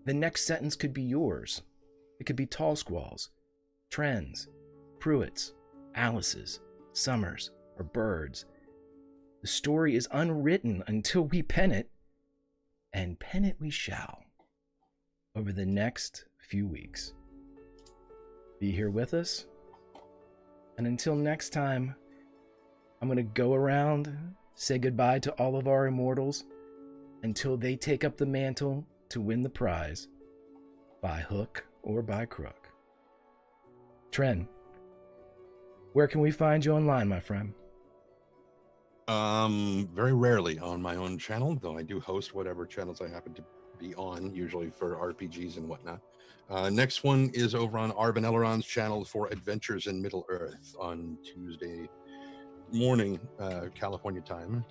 Speaker 4: the next sentence could be yours. It could be Tall Squall's, Trends, Pruitt's, Alice's, Summers, or Bird's. The story is unwritten until we pen it, and pen it we shall over the next few weeks. Be here with us, and until next time, I'm going to go around, say goodbye to all of our immortals until they take up the mantle to win the prize, by hook or by crook. Tren, where can we find you online, my friend?
Speaker 9: Very rarely on my own channel, though I do host whatever channels I happen to be on, usually for RPGs and whatnot. Next one is over on Arvin Elron's channel for Adventures in Middle Earth on Tuesday morning, California time,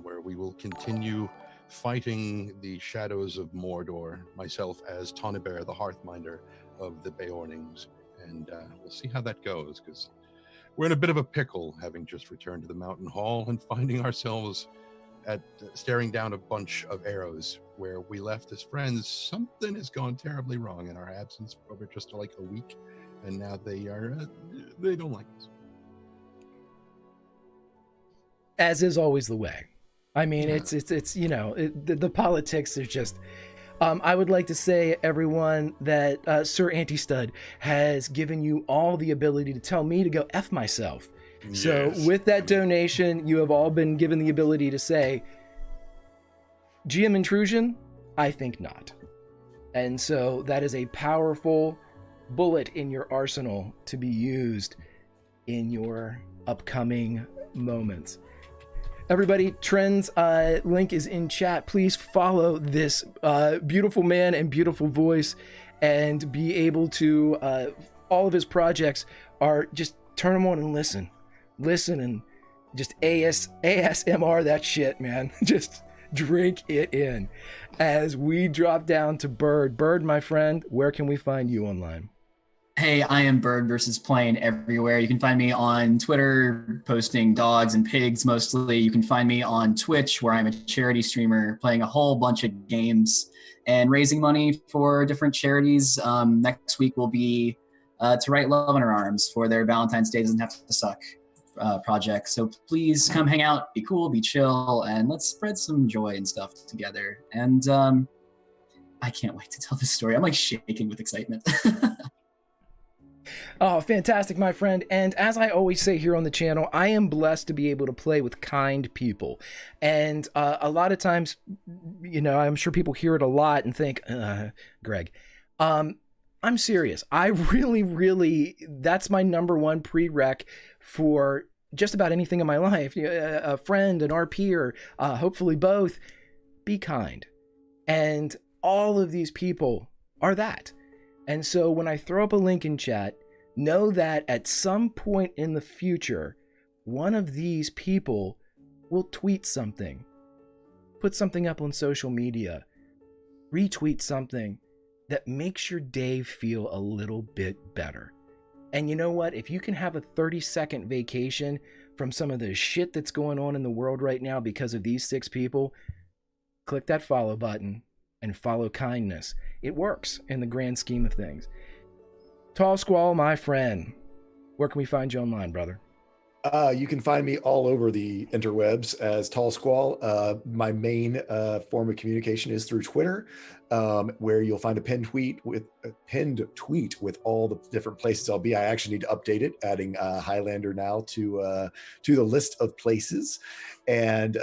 Speaker 9: where we will continue fighting the shadows of Mordor, myself as Tonibear, the Hearthminder of the Beornings. And we'll see how that goes, because we're in a bit of a pickle, having just returned to the Mountain Hall and finding ourselves at staring down a bunch of arrows where we left as friends. Something has gone terribly wrong in our absence over just like a week, and now they don't like us.
Speaker 4: As is always the way. I mean, yeah. It's you know, the politics is just. I would like to say, everyone, that Sir Anti-Stud has given you all the ability to tell me to go F myself. Yes. So with that donation, you have all been given the ability to say, GM intrusion? I think not. And so that is a powerful bullet in your arsenal to be used in your upcoming moments. Everybody, Trend's link is in chat. Please follow this beautiful man and beautiful voice, and be able to, all of his projects are just turn them on and listen and just ASMR that shit, man. Just drink it in. As we drop down to Bird, my friend, where can we find you online?
Speaker 8: Hey, I am Bird versus Plane everywhere. You can find me on Twitter, posting dogs and pigs mostly. You can find me on Twitch, where I'm a charity streamer, playing a whole bunch of games and raising money for different charities. Next week will be to write love in her arms for their Valentine's Day Doesn't Have to Suck project. So please come hang out, be cool, be chill, and let's spread some joy and stuff together. And I can't wait to tell this story. I'm like shaking with excitement.
Speaker 4: Oh, fantastic, my friend. And as I always say here on the channel, I am blessed to be able to play with kind people. And a lot of times, you know, I'm sure people hear it a lot and think, Greg, I'm serious. I really, that's my number one prereq for just about anything in my life. A friend, an RP, or hopefully both. Be kind. And all of these people are that. And so when I throw up a link in chat, know that at some point in the future, one of these people will tweet something, put something up on social media, retweet something that makes your day feel a little bit better. And you know what? If you can have a 30-second vacation from some of the shit that's going on in the world right now because of these 6 people, click that follow button and follow kindness. It works in the grand scheme of things. Tall Squall, my friend, where can we find you online, brother?
Speaker 7: You can find me all over the interwebs as Tall Squall. My main form of communication is through Twitter, where you'll find a pinned tweet with all the different places I'll be. I actually need to update it, adding Highlander now to the list of places. And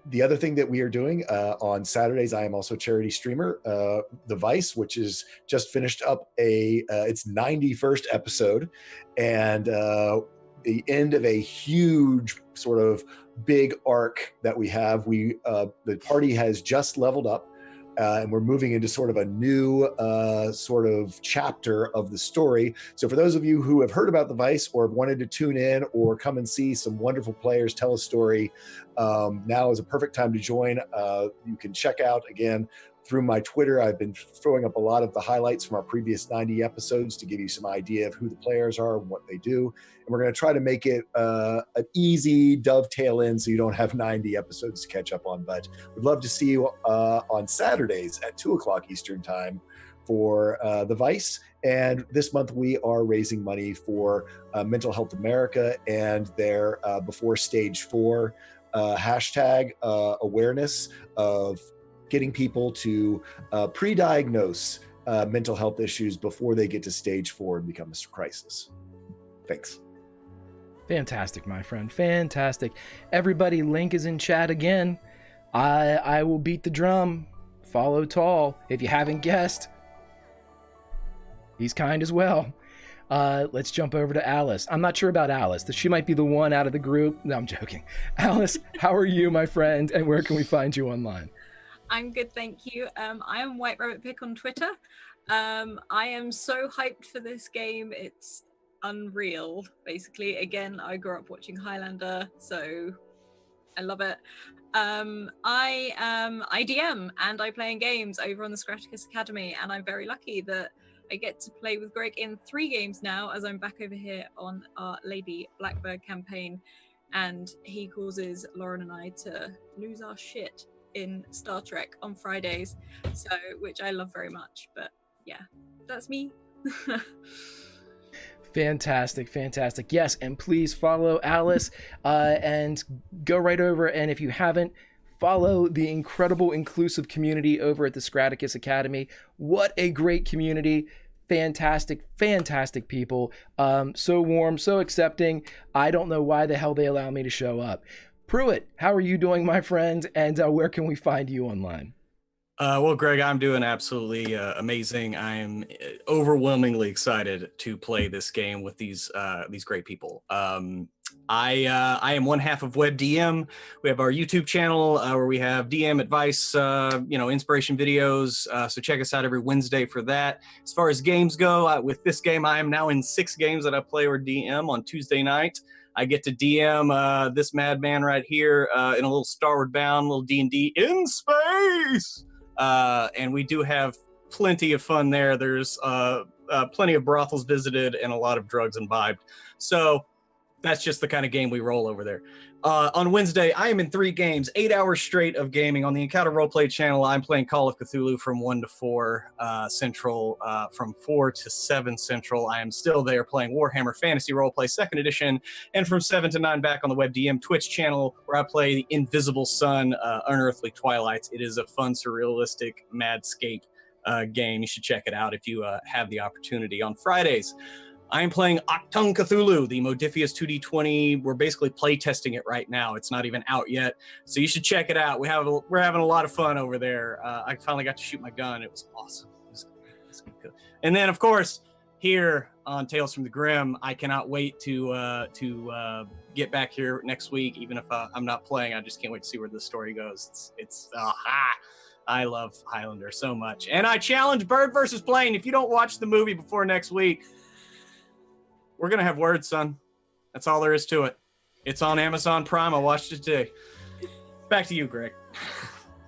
Speaker 7: the other thing that we are doing on Saturdays, I am also a charity streamer, The Vice, which is just finished up its 91st episode, and the end of a huge sort of big arc that we have. The party has just leveled up, and we're moving into sort of a new sort of chapter of the story. So for those of you who have heard about The Vice or have wanted to tune in or come and see some wonderful players tell a story, now is a perfect time to join. You can check out, again, through my Twitter. I've been throwing up a lot of the highlights from our previous 90 episodes to give you some idea of who the players are and what they do. And we're going to try to make it an easy dovetail in so you don't have 90 episodes to catch up on. But we'd love to see you on Saturdays at 2 o'clock Eastern time for The Vice. And this month we are raising money for Mental Health America and their Before Stage 4 hashtag awareness of getting people to pre-diagnose mental health issues before they get to stage 4 and become a crisis. Thanks.
Speaker 4: Fantastic, my friend. Fantastic. Everybody, link is in chat again. I will beat the drum. Follow Tall. If you haven't guessed, he's kind as well. Let's jump over to Alice. I'm not sure about Alice. She might be the one out of the group. No, I'm joking. Alice, how are you, my friend? And where can we find you online?
Speaker 6: I'm good, thank you. I am White Rabbit Pick on Twitter. I am so hyped for this game. It's unreal, basically. Again, I grew up watching Highlander, so I love it. I DM and I play in games over on the Scraticus Academy, and I'm very lucky that I get to play with Greg in 3 games now, as I'm back over here on our Lady Blackbird campaign, and he causes Lauren and I to lose our shit in Star Trek on Fridays, so which I love very much. But yeah, that's me.
Speaker 4: Fantastic. Yes, and please follow Alice and go right over, and if you haven't, follow the incredible inclusive community over at the Scraticus Academy. What a great community. Fantastic people. So warm, so accepting. I don't know why the hell they allow me to show up. Pruitt, how are you doing, my friend? And where can we find you online?
Speaker 5: Well, Greg, I'm doing absolutely amazing. I am overwhelmingly excited to play this game with these great people. I am one half of WebDM. We have our YouTube channel where we have DM advice, inspiration videos. So check us out every Wednesday for that. As far as games go, with this game, I am now in 6 games that I play or DM on Tuesday night. I get to DM this madman right here in a little Starward Bound, little D&D in space. And we do have plenty of fun there. There's plenty of brothels visited and a lot of drugs imbibed. So that's just the kind of game we roll over there. On Wednesday, I am in 3 games, 8 hours straight of gaming. On the Encounter Roleplay channel, I'm playing Call of Cthulhu from 1 to 4 Central, from 4 to 7 Central. I am still there playing Warhammer Fantasy Roleplay 2nd Edition, and from 7 to 9 back on the WebDM Twitch channel, where I play the Invisible Sun, Unearthly Twilights. It is a fun, surrealistic, madscape game. You should check it out if you have the opportunity. On Fridays, I am playing Octung Cthulhu, the Modifius 2D20. We're basically play testing it right now. It's not even out yet, so you should check it out. We're having a lot of fun over there. I finally got to shoot my gun. It was awesome. It was good. And then, of course, here on Tales from the Grim, I cannot wait to get back here next week. Even if I'm not playing, I just can't wait to see where the story goes. I love Highlander so much, and I challenge Bird versus Plane. If you don't watch the movie before next week, we're going to have words, son. That's all there is to it. It's on Amazon Prime. I watched it today. Back to you, Greg.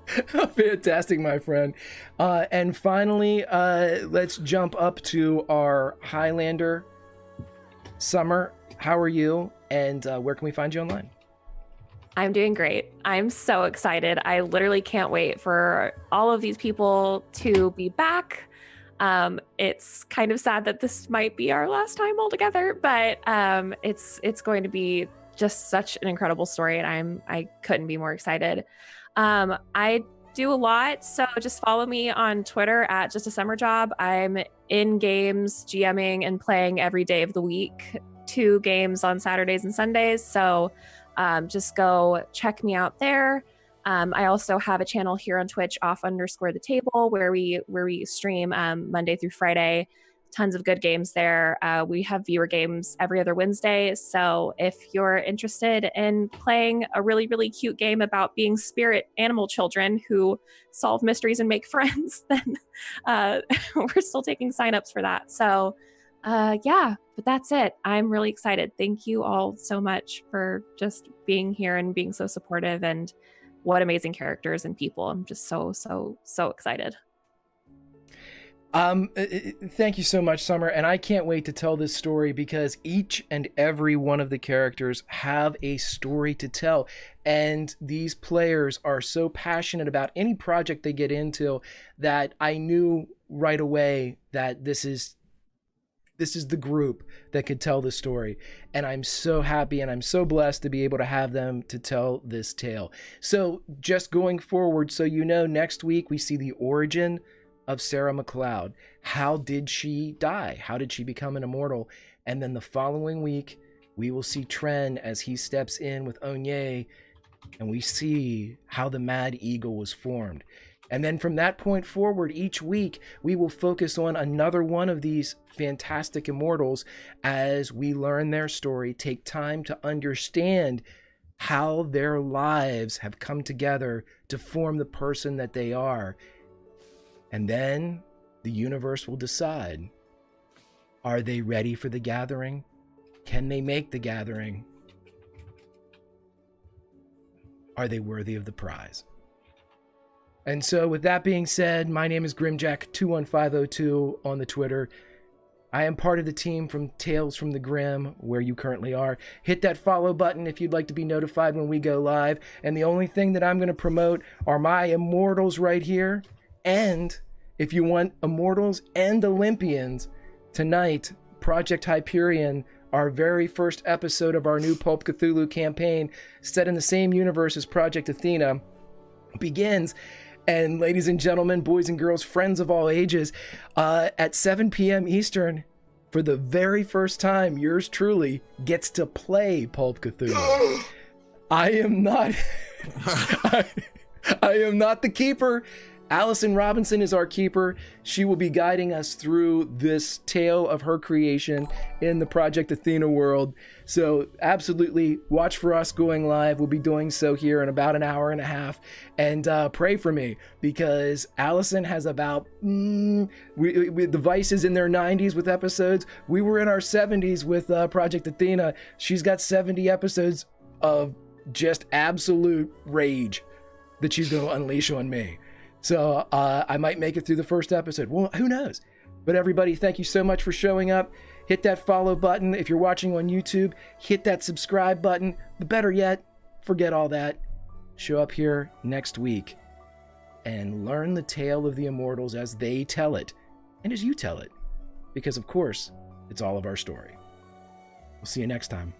Speaker 4: Fantastic, my friend. And finally, let's jump up to our Highlander. Summer, how are you? And where can we find you online?
Speaker 2: I'm doing great. I'm so excited. I literally can't wait for all of these people to be back. It's kind of sad that this might be our last time all together, but it's going to be just such an incredible story, and I couldn't be more excited. I do a lot, so just follow me on Twitter at Just a Summer Job. I'm in games, GMing, and playing every day of the week. 2 games on Saturdays and Sundays, so just go check me out there. I also have a channel here on Twitch, off_the_table, where we stream Monday through Friday. Tons of good games there. We have viewer games every other Wednesday. So if you're interested in playing a really, really cute game about being spirit animal children who solve mysteries and make friends, then we're still taking signups for that. So yeah, but that's it. I'm really excited. Thank you all so much for just being here and being so supportive, and what amazing characters and people. I'm just so excited.
Speaker 4: Thank you so much, Summer, and I can't wait to tell this story, because each and every one of the characters have a story to tell, and these players are so passionate about any project they get into that I knew right away that this is the group that could tell the story. And I'm so happy and I'm so blessed to be able to have them to tell this tale. So just going forward, so you know, next week we see the origin of Sarah McLeod. How did she die? How did she become an immortal? And then the following week, we will see Tren as he steps in with Onye, and we see how the Mad Eagle was formed. And then from that point forward, each week, we will focus on another one of these fantastic immortals as we learn their story, take time to understand how their lives have come together to form the person that they are. And then the universe will decide, are they ready for the gathering? Can they make the gathering? Are they worthy of the prize? And so with that being said, my name is Grimjack21502 on the Twitter. I am part of the team from Tales from the Grim, where you currently are. Hit that follow button if you'd like to be notified when we go live. And the only thing that I'm going to promote are my immortals right here. And if you want immortals and Olympians, tonight, Project Hyperion, our very first episode of our new Pulp Cthulhu campaign, set in the same universe as Project Athena, begins. And ladies and gentlemen, boys and girls, friends of all ages, at 7 p.m. Eastern, for the very first time, yours truly gets to play Pulp Cthulhu. I am not I am not the keeper. Allison Robinson is our keeper. She will be guiding us through this tale of her creation in the Project Athena world. So absolutely watch for us going live. We'll be doing so here in about an hour and a half. And pray for me, because Allison has about, the Vice is in their 90s with episodes. We were in our 70s with Project Athena. She's got 70 episodes of just absolute rage that she's going to unleash on me. So I might make it through the first episode. Well, who knows? But everybody, thank you so much for showing up. Hit that follow button. If you're watching on YouTube, hit that subscribe button. But better yet, forget all that. Show up here next week and learn the tale of the immortals as they tell it and as you tell it. Because, of course, it's all of our story. We'll see you next time.